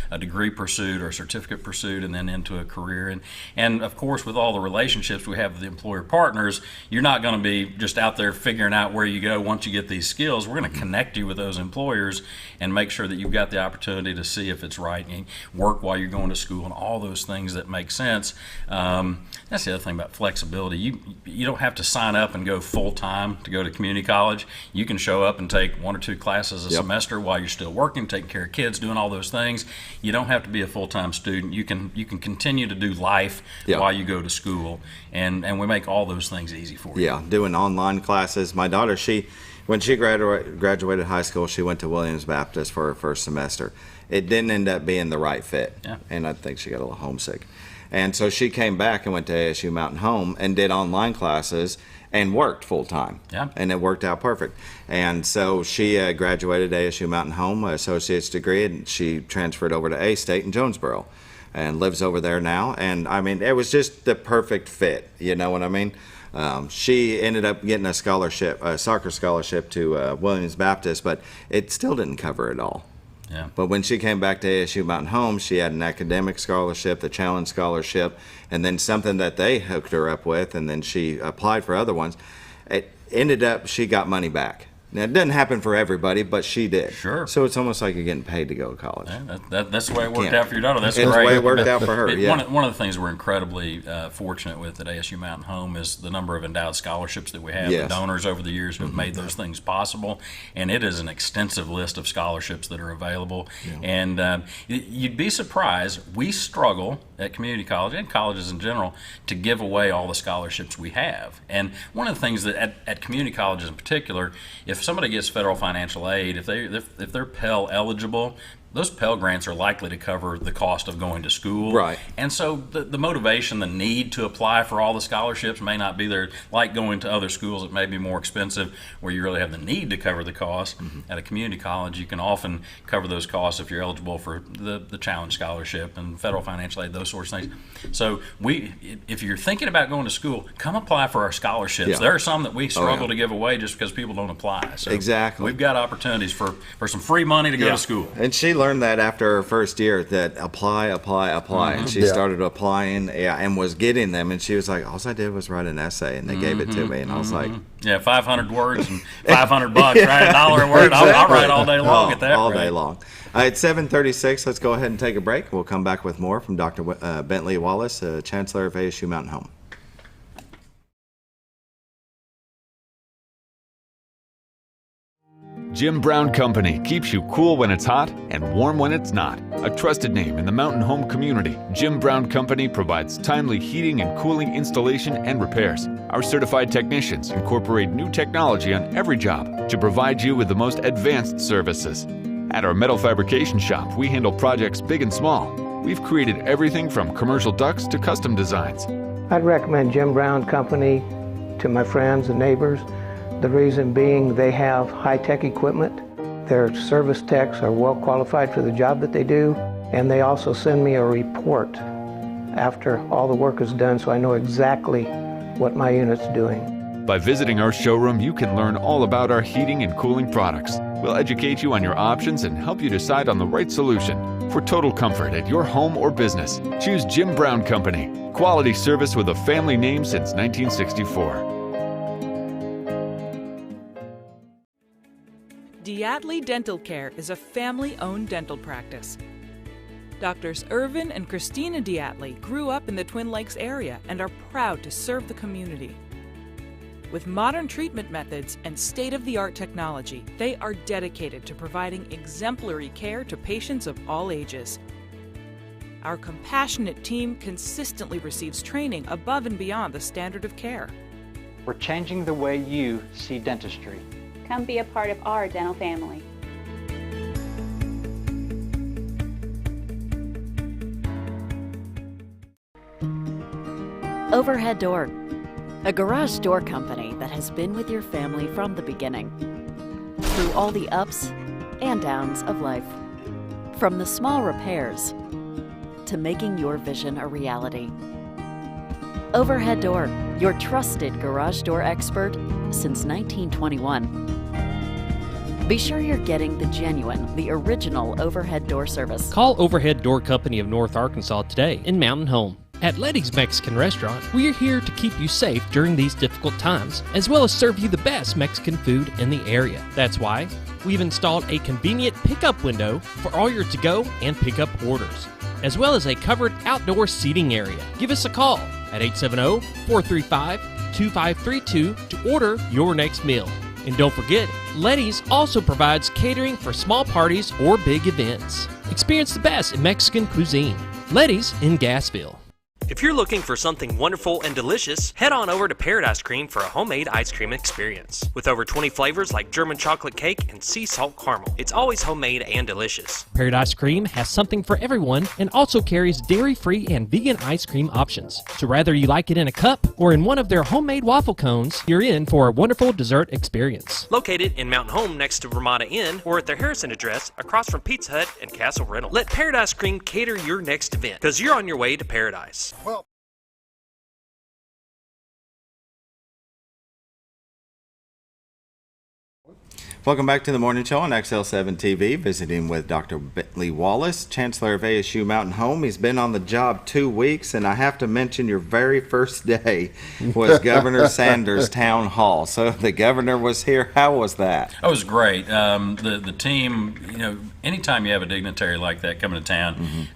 a degree pursuit or a certificate pursuit, and then into a career. And of course, with all the relationships we have with the employer partners, you're not going to be just out there figuring out where you go once you get these skills. We're going to connect you with those employers and make sure that you've got the opportunity to see if it's right, and work while you're going to school, and all those things that make sense. That's the other thing about flexibility. You don't have to sign up and go full-time to go to community college. You can show up and take 1 or 2 classes a semester while you're still working, taking care of kids, doing all those things. You don't have to be a full-time student. You can continue to do life while you go to school, and we make all those things easy for you. Yeah, doing online classes. My daughter, when she graduated high school, she went to Williams Baptist for her first semester. It didn't end up being the right fit, and I think she got a little homesick. And so she came back and went to ASU Mountain Home and did online classes and worked full time. And it worked out perfect. And so she graduated ASU Mountain Home, associate's degree, and she transferred over to A-State in Jonesboro and lives over there now. And I mean, it was just the perfect fit, you know what I mean? She ended up getting a scholarship, a soccer scholarship to Williams Baptist, but it still didn't cover it all. Yeah. But when she came back to ASU Mountain Home, she had an academic scholarship, the Challenge Scholarship, and then something that they hooked her up with, and then she applied for other ones. It ended up she got money back. Now, it doesn't happen for everybody, but she did. Sure. So it's almost like you're getting paid to go to college. Yeah, that's the way it worked out for your daughter. That's It's great. the way it worked out for her, yeah. One of the things we're incredibly fortunate with at ASU Mountain Home is the number of endowed scholarships that we have. Yes. The donors over the years who have made those things possible. And it is an extensive list of scholarships that are available. Yeah. And you'd be surprised, we struggle at community college and colleges in general to give away all the scholarships we have. And one of the things that at community colleges in particular, if somebody gets federal financial aid, if they're Pell eligible, those Pell grants are likely to cover the cost of going to school. Right. And so the motivation, the need to apply for all the scholarships may not be there. Like going to other schools, it may be more expensive where you really have the need to cover the cost. At a community college, you can often cover those costs if you're eligible for the Challenge Scholarship and federal financial aid, those sorts of things. So if you're thinking about going to school, come apply for our scholarships. Yeah. There are some that we struggle to give away just because people don't apply. So exactly. We've got opportunities for some free money to go to school. And she learned that after her first year, that apply, and she started applying, and was getting them, and she was like, all I did was write an essay, and they gave it to me, and I was like, 500 words and $500, right? $1 a word. Exactly. I'll write all day long at that. All day long. It's 7:36. Let's go ahead and take a break. We'll come back with more from Dr. Bentley Wallace, Chancellor of ASU Mountain Home. Jim Brown Company keeps you cool when it's hot and warm when it's not. A trusted name in the mountain home community, Jim Brown Company provides timely heating and cooling installation and repairs. Our certified technicians incorporate new technology on every job to provide you with the most advanced services. At our metal fabrication shop, we handle projects big and small. We've created everything from commercial ducts to custom designs. I'd recommend Jim Brown Company to my friends and neighbors. The reason being they have high-tech equipment, their service techs are well qualified for the job that they do, and they also send me a report after all the work is done so I know exactly what my unit's doing. By visiting our showroom, you can learn all about our heating and cooling products. We'll educate you on your options and help you decide on the right solution. For total comfort at your home or business, choose Jim Brown Company. Quality service with a family name since 1964. Diatley Dental Care is a family-owned dental practice. Doctors Irvin and Christina Diatley grew up in the Twin Lakes area and are proud to serve the community. With modern treatment methods and state-of-the-art technology, they are dedicated to providing exemplary care to patients of all ages. Our compassionate team consistently receives training above and beyond the standard of care. We're changing the way you see dentistry. Come be a part of our dental family. Overhead Door, a garage door company that has been with your family from the beginning, through all the ups and downs of life. From the small repairs to making your vision a reality. Overhead Door, your trusted garage door expert since 1921. Be sure you're getting the genuine, the original overhead door service. Call Overhead Door Company of North Arkansas today in Mountain Home. At Letty's Mexican Restaurant, we are here to keep you safe during these difficult times, as well as serve you the best Mexican food in the area. That's why we've installed a convenient pickup window for all your to-go and pickup orders, as well as a covered outdoor seating area. Give us a call at 870-435-2532 to order your next meal. And don't forget, Letty's also provides catering for small parties or big events. Experience the best in Mexican cuisine. Letty's in Gassville. If you're looking for something wonderful and delicious, head on over to Paradise Cream for a homemade ice cream experience. With over 20 flavors like German chocolate cake and sea salt caramel, it's always homemade and delicious. Paradise Cream has something for everyone and also carries dairy-free and vegan ice cream options. So whether you like it in a cup or in one of their homemade waffle cones, you're in for a wonderful dessert experience. Located in Mountain Home next to Ramada Inn or at their Harrison address across from Pizza Hut and Castle Rental. Let Paradise Cream cater your next event because you're on your way to paradise. Well, Welcome back to the Morning Show on XL7-TV, visiting with Dr. Bentley Wallace, Chancellor of ASU Mountain Home. He's been on the job 2 weeks, and I have to mention your very first day was Governor Sanders' town hall. So the governor was here. How was that? It was great. The team, anytime you have a dignitary like that coming to town,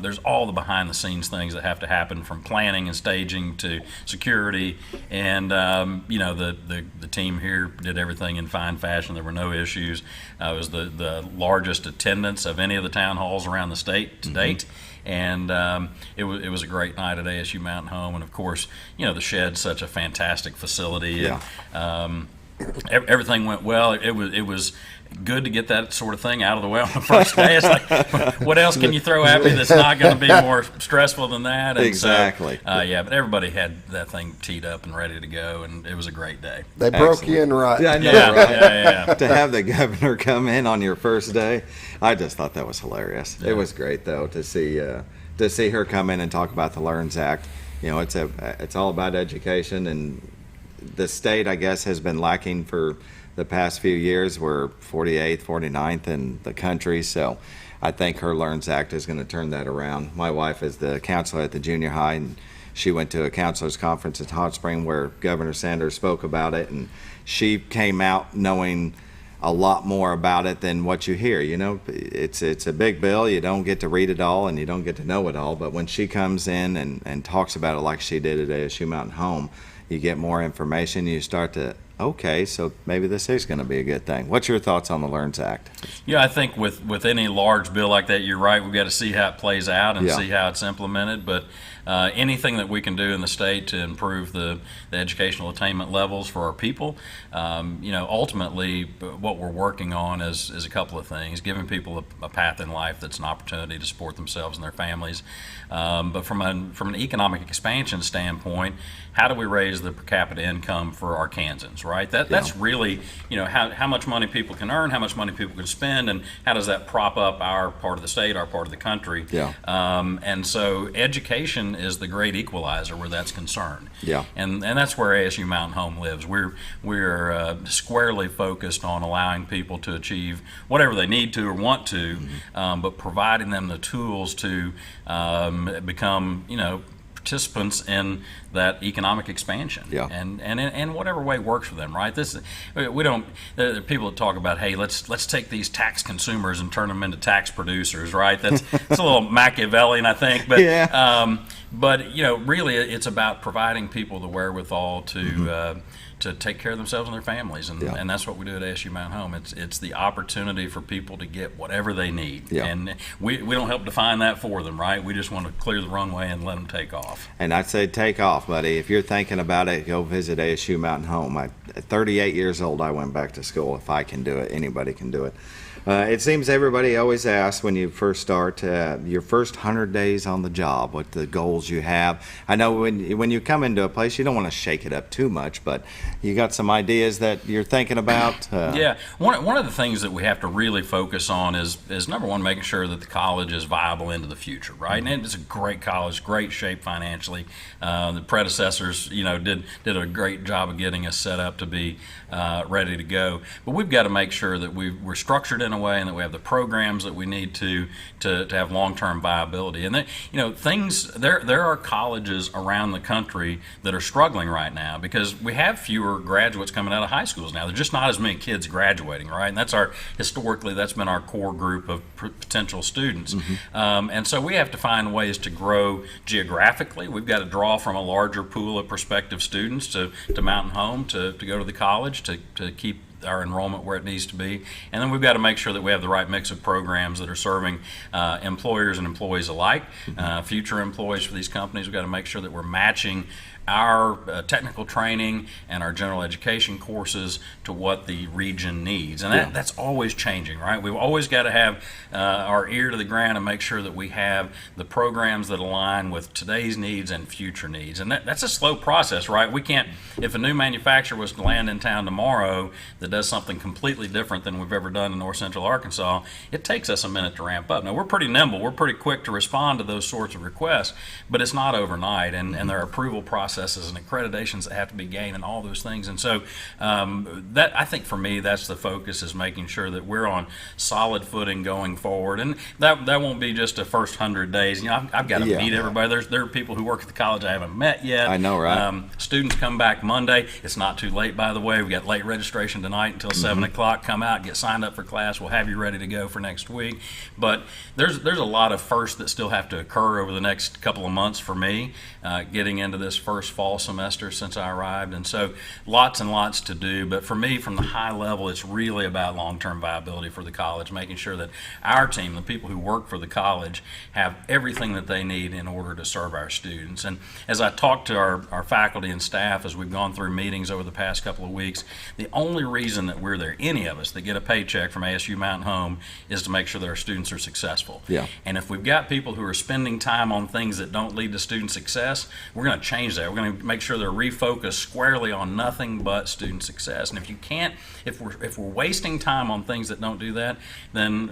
there's all the behind-the-scenes things that have to happen, from planning and staging to security, and the team here did everything in fine fashion. There were no issues. It was the largest attendance of any of the town halls around the state to date, and it was a great night at ASU Mountain Home. And of course, the shed's such a fantastic facility. Yeah. And, everything went well. It was good to get that sort of thing out of the way on the first day. It's like, what else can you throw at me that's not going to be more stressful than that? And exactly. So, but everybody had that thing teed up and ready to go, and it was a great day. They broke you in right. Yeah, I know, right? Yeah. To have the governor come in on your first day, I just thought that was hilarious. Yeah. It was great, though, to see her come in and talk about the LEARNS Act. It's all about education, and the state, I guess, has been lacking for the past few years. We're 48th, 49th in the country, so I think her LEARNS Act is going to turn that around. My wife is the counselor at the junior high, and she went to a counselor's conference at Hot Spring where Governor Sanders spoke about it, and she came out knowing a lot more about it than what you hear. It's a big bill. You don't get to read it all, and you don't get to know it all, but when she comes in and talks about it like she did at ASU Mountain Home, you get more information. You start to, okay, so maybe this is going to be a good thing. What's your thoughts on the LEARNS Act? Yeah, I think with any large bill like that, you're right. We've got to see how it plays out and see how it's implemented. But anything that we can do in the state to improve the educational attainment levels for our people, ultimately what we're working on is a couple of things: giving people a path in life that's an opportunity to support themselves and their families. But from an economic expansion standpoint, how do we raise the per capita income for Arkansans, right? That's really, how much money people can earn, how much money people can spend, and how does that prop up our part of the state, our part of the country. Yeah. And so education is the great equalizer where that's concerned. Yeah. And that's where ASU Mountain Home lives. We're squarely focused on allowing people to achieve whatever they need to or want to, but providing them the tools to become, participants in that economic expansion, and whatever way works for them, right? We don't. There are people that talk about, hey, let's take these tax consumers and turn them into tax producers, right? That's a little Machiavellian, I think, but but really, it's about providing people the wherewithal to take care of themselves and their families, and that's what we do at ASU Mountain Home. It's the opportunity for people to get whatever they need, and we don't help define that for them, right? We just want to clear the runway and let them take off. And I'd say take off, buddy. If you're thinking about it, go visit ASU Mountain Home. At 38 years old, I went back to school. If I can do it, anybody can do it. It seems everybody always asks when you first start, your first 100 days on the job, what the goals you have. I know when you come into a place, you don't want to shake it up too much, but you got some ideas that you're thinking about? Yeah. One of the things that we have to really focus on is number one, making sure that the college is viable into the future, right? And it's a great college, great shape financially. The predecessors, did a great job of getting us set up to be ready to go. But we've got to make sure that we're structured in a way and that we have the programs that we need to have long-term viability. And there are colleges around the country that are struggling right now because we have fewer graduates coming out of high schools now. There's just not as many kids graduating, right? And that's historically that's been our core group of potential students. And so we have to find ways to grow geographically. We've got to draw from a larger pool of prospective students to Mountain Home to go to the college to keep our enrollment where it needs to be. And then we've got to make sure that we have the right mix of programs that are serving employers and employees alike, future employees for these companies. We've got to make sure that we're matching our technical training and our general education courses to what the region needs. And that's always changing, right? We've always got to have our ear to the ground and make sure that we have the programs that align with today's needs and future needs. And that's a slow process, right? We can't, if a new manufacturer was to land in town tomorrow that does something completely different than we've ever done in North Central Arkansas, it takes us a minute to ramp up. Now, we're pretty nimble. We're pretty quick to respond to those sorts of requests, but it's not overnight, and there are approval processes processes and accreditations that have to be gained and all those things. And so that, I think for me, that's the focus, is making sure that we're on solid footing going forward. And that won't be just the first 100 days. You know, I've got to meet everybody. There are people who work at the college I haven't met yet. I know, right? Students come back Monday. It's not too late, by the way. We've got late registration tonight until 7 o'clock. Come out, get signed up for class. We'll have you ready to go for next week. But there's a lot of firsts that still have to occur over the next couple of months for me, getting into this first fall semester since I arrived. And so lots and lots to do. But for me, from the high level, it's really about long-term viability for the college, making sure that our team, the people who work for the college, have everything that they need in order to serve our students. And as I talk to our faculty and staff as we've gone through meetings over the past couple of weeks, the only reason that we're there, any of us that get a paycheck from ASU Mountain Home, is to make sure that our students are successful. Yeah. And if we've got people who are spending time on things that don't lead to student success, we're going to change that. We're going to make sure they're refocused squarely on nothing but student success. And if you can't, if we're wasting time on things that don't do that, then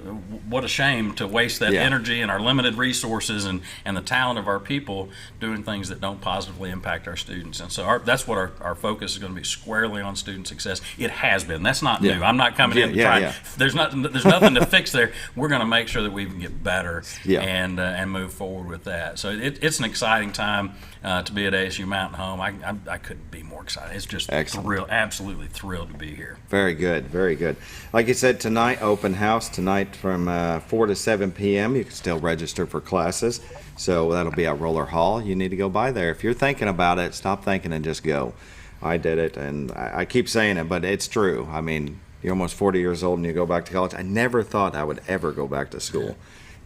what a shame to waste that energy and our limited resources and the talent of our people doing things that don't positively impact our students. And so that's what our focus is going to be, squarely on student success. It has been. That's not new. I'm not coming in to try. There's nothing to fix there. We're going to make sure that we can get better and move forward with that. So it's an exciting time to be at ASU Mountain Home. I couldn't be more excited. It's just absolutely thrilled to be here. Very good, very good. Like you said, tonight, open house tonight from 4 to 7 p.m. You can still register for classes. So that'll be at Roller Hall. You need to go by there. If you're thinking about it, stop thinking and just go. I did it, and I keep saying it, but it's true. I mean, you're almost 40 years old and you go back to college. I never thought I would ever go back to school.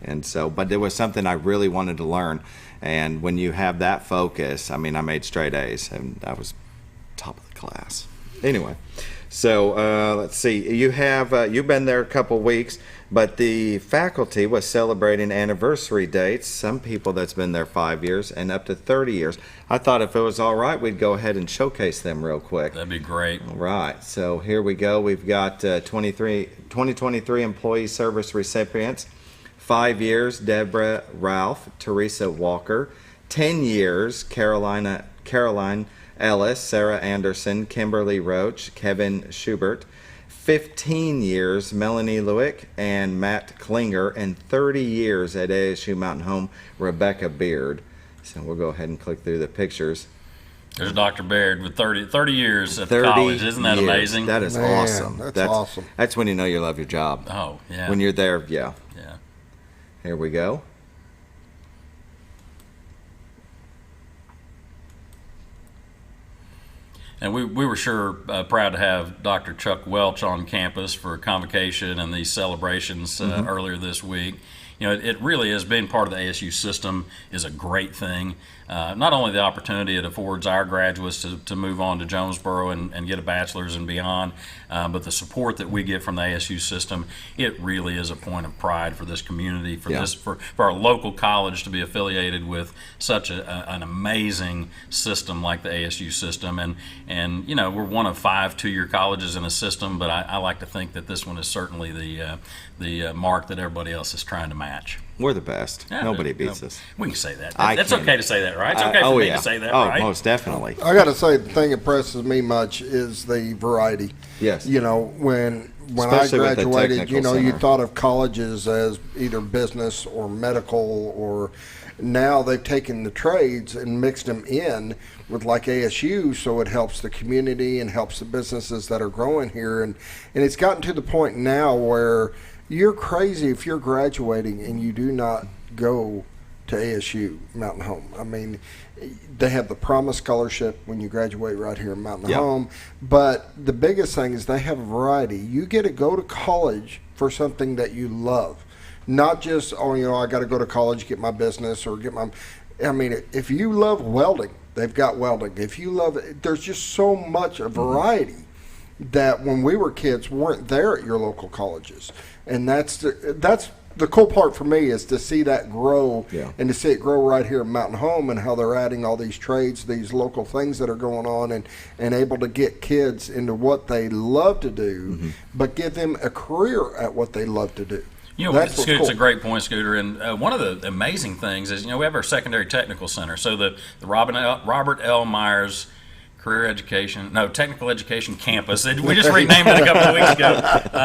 And so, but it was something I really wanted to learn. And when you have that focus, I mean, I made straight A's and I was top of the class. Anyway, so let's see. You've been there a couple weeks, but the faculty was celebrating anniversary dates. Some people that's been there 5 years and up to 30 years. I thought if it was all right, we'd go ahead and showcase them real quick. That'd be great. All right. So here we go. We've got 2023 employee service recipients. 5 years, Deborah Ralph, Teresa Walker. 10 years, Caroline Ellis, Sarah Anderson, Kimberly Roach, Kevin Schubert. 15 years, Melanie Lewick and Matt Klinger. And 30 years at ASU Mountain Home, Rebecca Beard. So we'll go ahead and click through the pictures. There's Dr. Baird with 30 years at the college. Isn't that amazing? That is awesome. That's awesome. That's when you know you love your job. Oh, yeah. When you're there, yeah. Here we go. And we were sure proud to have Dr. Chuck Welch on campus for a convocation and these celebrations earlier this week. You know, it really is, being part of the ASU system is a great thing. Not only the opportunity it affords our graduates to move on to Jonesboro and get a bachelor's and beyond, but the support that we get from the ASU system, it really is a point of pride for this community, for our local college to be affiliated with such an amazing system like the ASU system. And you know, we're one of 5 two-year colleges in a system, but I like to think that this one is certainly the mark that everybody else is trying to match. We're the best. Nobody beats us. We can say that. That's okay to say that, right? It's okay for me to say that, right? Oh, most definitely. I got to say, the thing that impresses me much is the variety. Yes. You know, when Especially I graduated, you know, center. you thought of colleges as either business or medical, or now they've taken the trades and mixed them in with like ASU, so it helps the community and helps the businesses that are growing here. And it's gotten to the point now where you're crazy if you're graduating and you do not go to ASU Mountain Home. I mean, they have the Promise Scholarship when you graduate right here in Mountain Home. But the biggest thing is they have a variety. You get to go to college for something that you love. Not just, oh, you know, I got to go to college, get my business or get my... I mean, if you love welding, they've got welding. If you love it, there's just so much a variety that when we were kids weren't there at your local colleges. And that's the cool part for me, is to see that grow and to see it grow right here at Mountain Home, and how they're adding all these trades, these local things that are going on, and able to get kids into what they love to do, but give them a career at what they love to do. You know, That's what's Scooter's cool. a great point, Scooter. And one of the amazing things is, we have our secondary technical center. So the Robert L. Myers Technical Education Campus. We just renamed it a couple of weeks ago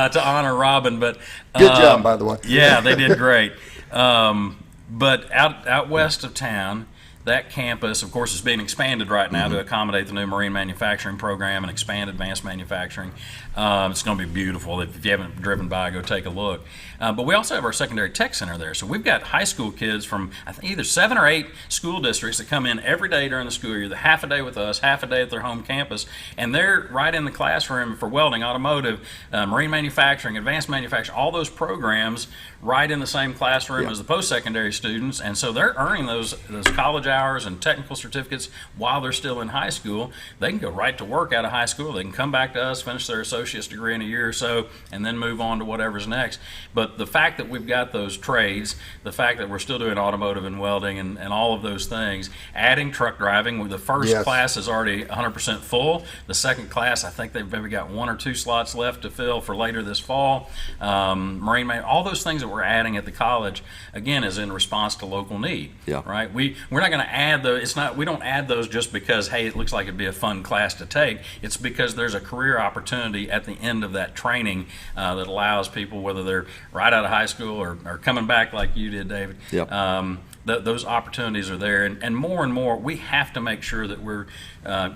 to honor Robin. But Good job, by the way. Yeah, they did great. But out west of town, that campus, of course, is being expanded right now to accommodate the new marine manufacturing program and expand advanced manufacturing. It's going to be beautiful. If you haven't driven by, go take a look. But we also have our secondary tech center there. So we've got high school kids from, I think, either 7 or 8 school districts that come in every day during the school year, half a day with us, half a day at their home campus, and they're right in the classroom for welding, automotive, marine manufacturing, advanced manufacturing, all those programs right in the same classroom as the post-secondary students. And so they're earning those college hours and technical certificates while they're still in high school. They can go right to work out of high school. They can come back to us, finish their associate's degree in a year or so, and then move on to whatever's next. But the fact that we've got those trades, the fact that we're still doing automotive and welding and all of those things, adding truck driving, the first class is already 100% full. The second class, I think they've maybe got 1 or 2 slots left to fill for later this fall. All those things that we're adding at the college, again, is in response to local need. Right? We're not going to add we don't add those just because, hey, it looks like it'd be a fun class to take. It's because there's a career opportunity at the end of that training that allows people, whether they're right out of high school or coming back like you did, David. Those opportunities are there, and more, we have to make sure that we're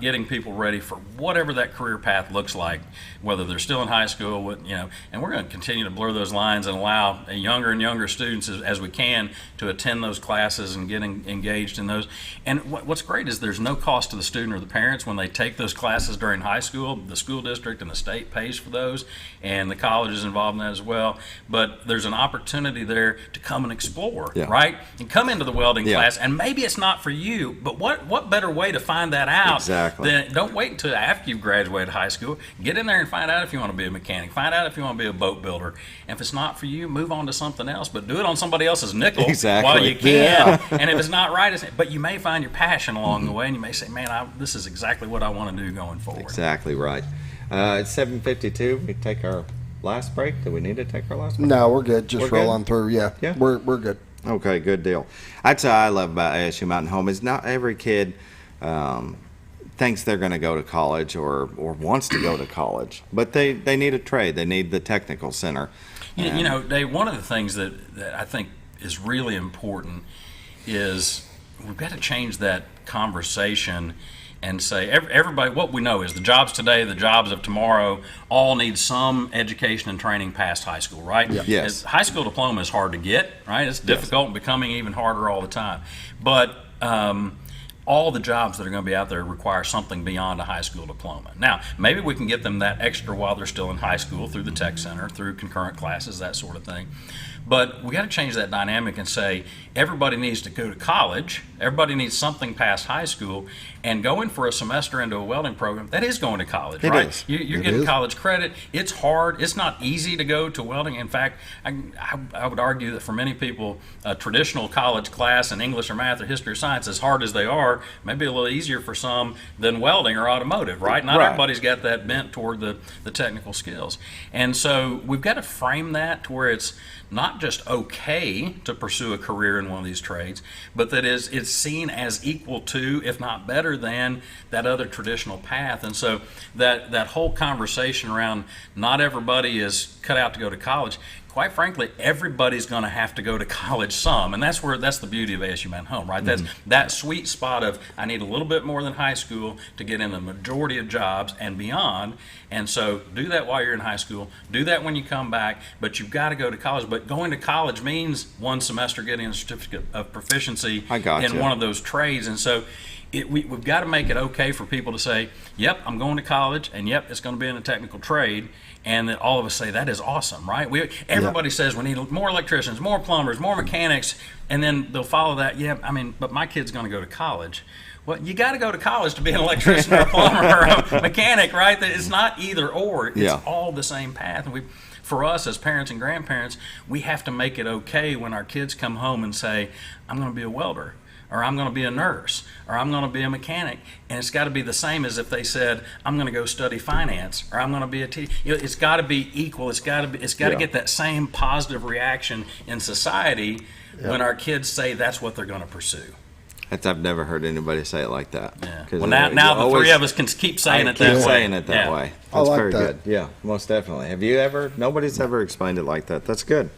getting people ready for whatever that career path looks like, whether they're still in high school, and we're going to continue to blur those lines and allow younger and younger students as we can to attend those classes and get engaged in those. And what's great is there's no cost to the student or the parents when they take those classes during high school. The school district and the state pays for those, and the college is involved in that as well. But there's an opportunity there to come and explore, right? And come into the welding class, and maybe it's not for you, but what better way to find that out than don't wait until after you've graduated high school. Get in there and find out if you want to be a mechanic, find out if you want to be a boat builder, and if it's not for you, move on to something else, but do it on somebody else's nickel while you can. And if it's not right, but you may find your passion along the way, and you may say, man, this is exactly what I want to do going forward. Exactly right. It's 7:52. We take our last break. Do we need to take our last break? No, we're good. Just roll good? on through. Yeah. We're good. Okay, good deal. That's what I love about ASU Mountain Home is not every kid thinks they're going to go to college or wants to go to college, but they need a trade. They need the technical center. Dave, one of the things that I think is really important is we've got to change that conversation and say everybody, what we know is the jobs today, the jobs of tomorrow, all need some education and training past high school, right? Yes. High school diploma is hard to get, right? It's difficult and becoming even harder all the time. But all the jobs that are going to be out there require something beyond a high school diploma. Now, maybe we can get them that extra while they're still in high school through the tech center, through concurrent classes, that sort of thing. But we got to change that dynamic and say everybody needs to go to college. Everybody needs something past high school, and going for a semester into a welding program, that is going to college, right? Is. You're getting college credit. It's hard. It's not easy to go to welding. In fact, I would argue that for many people, a traditional college class in English or math or history or science, as hard as they are, may be a little easier for some than welding or automotive, right? Not everybody's got that bent toward the technical skills. And so we've got to frame that to where it's not just okay to pursue a career in one of these trades, but that it's seen as equal to, if not better than, that other traditional path. And so that whole conversation around not everybody is cut out to go to college, quite frankly, everybody's going to have to go to college some, and that's the beauty of ASU Mountain Home, right? That's that sweet spot of I need a little bit more than high school to get in the majority of jobs and beyond. And so do that while you're in high school. Do that when you come back, but you've got to go to college. But going to college means one semester getting a certificate of proficiency in one of those trades, and so. We've got to make it okay for people to say, yep, I'm going to college, and yep, it's going to be in a technical trade, and then all of us say, that is awesome, right? Everybody says we need more electricians, more plumbers, more mechanics, and then they'll follow that, but my kid's going to go to college. Well, you got to go to college to be an electrician or a plumber or a mechanic, right? It's not either or. It's all the same path. And for us as parents and grandparents, we have to make it okay when our kids come home and say, I'm going to be a welder. or I'm going to be a nurse, or I'm going to be a mechanic. And it's got to be the same as if they said, I'm going to go study finance, or I'm going to be a teacher. It's got to be equal. It's got to get that same positive reaction in society when our kids say that's what they're going to pursue. I've never heard anybody say it like that. Yeah. Well, now the three of us can keep saying it that way. Keep saying it that way. That's like very that. good. Yeah, most definitely. Have you ever? Nobody's ever explained it like that. That's good.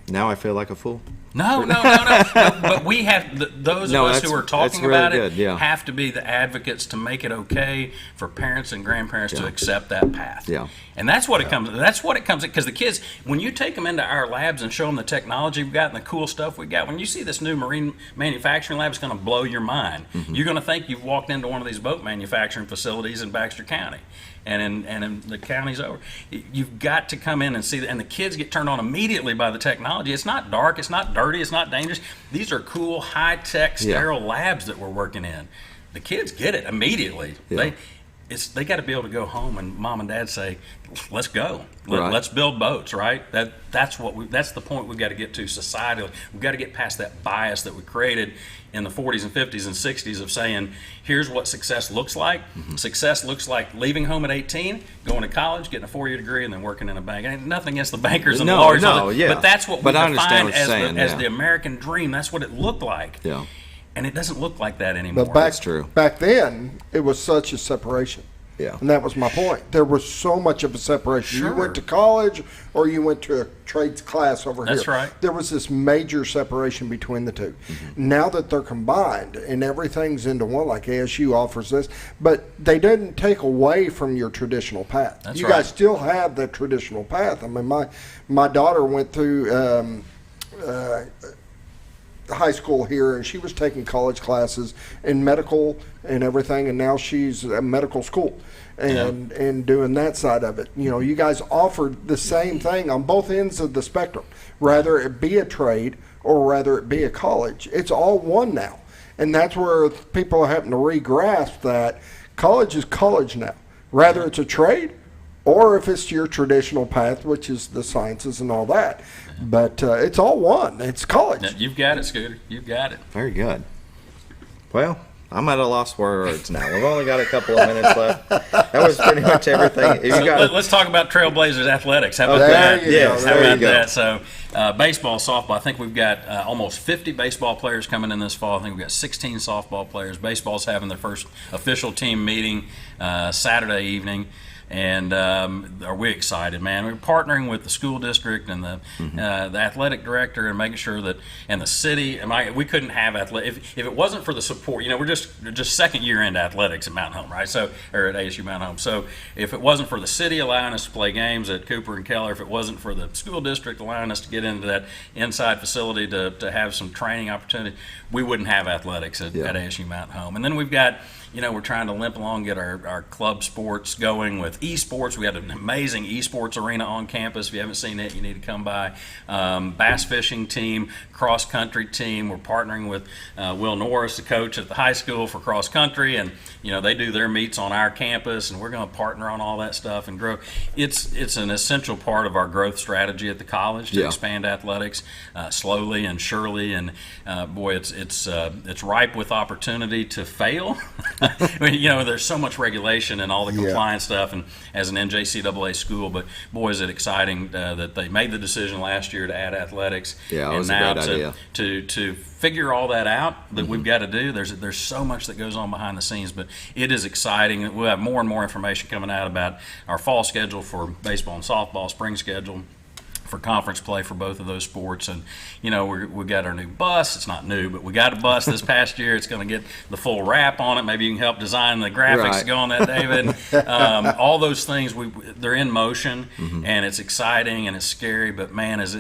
Now I feel like a fool. No. But we have those of us who are talking about it have to be the advocates to make it okay for parents and grandparents to accept that path. Yeah. And that's what it comes. That's what it comes because the kids, when you take them into our labs and show them the technology we've got and the cool stuff we got, when you see this new marine manufacturing lab, it's going to blow your mind. Mm-hmm. You're going to think you've walked into one of these boat manufacturing facilities in Baxter County. And in the counties over, you've got to come in and see that. And the kids get turned on immediately by the technology. It's not dark, it's not dirty, it's not dangerous. These are cool, high-tech, sterile labs that we're working in. The kids get it immediately. Yeah. They got to be able to go home and mom and dad say, "Let's go, let's build boats." Right? That's the point we've got to get to societally. We've got to get past that bias that we created in the 40s and 50s and 60s of saying, "Here's what success looks like." Mm-hmm. Success looks like leaving home at 18, going to college, getting a 4-year degree, and then working in a bank. And nothing against the bankers and the lawyers, but that's what we define as the American dream. That's what it looked like. Yeah. And it doesn't look like that anymore. But that's true. Back then, it was such a separation. Yeah. And that was my point. There was so much of a separation. Sure. You went to college or you went to a trades class over here. That's right. There was this major separation between the two. Mm-hmm. Now that they're combined and everything's into one, like ASU offers this, but they didn't take away from your traditional path. That's you right. guys still have the traditional path. I mean, my daughter went through high school here, and she was taking college classes in medical and everything, and now she's at medical school and doing that side of it. You know, you guys offered the same thing on both ends of the spectrum, rather it be a trade or rather it be a college. It's all one now, and that's where people are having to re-grasp that college is college now, rather it's a trade or if it's your traditional path, which is the sciences and all that. But it's all one. It's college. You've got it, Scooter. You've got it. Very good. Well, I'm at a loss for words now. We've only got a couple of minutes left. That was pretty much everything. Let's talk about Trailblazers athletics. How about that? Yes, how about that? So, baseball, softball. I think we've got almost 50 baseball players coming in this fall. I think we've got 16 softball players. Baseball's having their first official team meeting Saturday evening. And are we excited, man? We're partnering with the school district and the athletic director and making sure that, and the city. We couldn't have athletics if it wasn't for the support. You know, we're just second year into athletics at Mountain Home, right? So, or at ASU Mountain Home. So, if it wasn't for the city allowing us to play games at Cooper and Keller, if it wasn't for the school district allowing us to get into that inside facility to have some training opportunity, we wouldn't have athletics at ASU Mountain Home. And then we've got, you know, we're trying to limp along, get our club sports going with esports. We got an amazing esports arena on campus. If you haven't seen it, you need to come by. Bass fishing team, cross country team. We're partnering with Will Norris, the coach at the high school for cross country, and you know they do their meets on our campus, and we're going to partner on all that stuff and grow. It's an essential part of our growth strategy at the college to expand athletics slowly and surely. And boy, it's ripe with opportunity to fail. I mean, you know, there's so much regulation and all the compliance stuff, and as an NJCAA school, but boy, is it exciting that they made the decision last year to add athletics. Yeah, and was now a great idea. To figure all that out that we've got to do. There's so much that goes on behind the scenes, but it is exciting. We'll have more and more information coming out about our fall schedule for baseball and softball, spring schedule for conference play for both of those sports. And you know, we got our new bus. It's not new, but we got a bus this past year. It's going to get the full wrap on it. Maybe you can help design the graphics to go on that, David. All those things, they're in motion, and it's exciting and it's scary, but man, is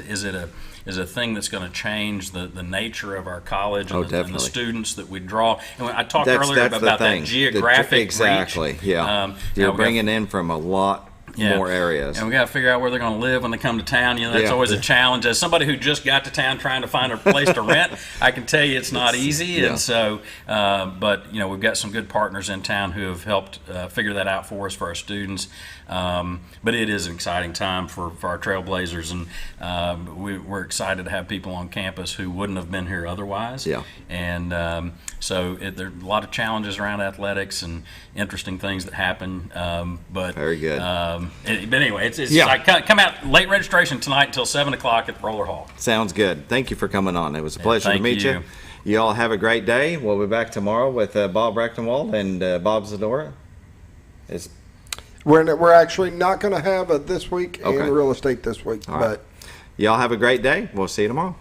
a thing that's going to change the nature of our college and the students that we draw. And I talked earlier about that geographic reach. You're bringing in from a lot more areas. And we got to figure out where they're going to live when they come to town. That's always a challenge. As somebody who just got to town trying to find a place to rent, I can tell you it's not easy. And so, but we've got some good partners in town who have helped figure that out for us, for our students. But it is an exciting time for our Trailblazers, and we're excited to have people on campus who wouldn't have been here otherwise. And so there are a lot of challenges around athletics and interesting things that happen. But very good. But anyway, it's like come out late registration tonight until 7 o'clock at Roller Hall. Sounds good. Thank you for coming on. It was a pleasure to meet you. You all have a great day. We'll be back tomorrow with Bob Rechtenwald and Bob Zadora. We're actually not going to have a this week in real estate this week. All right. Y'all have a great day. We'll see you tomorrow.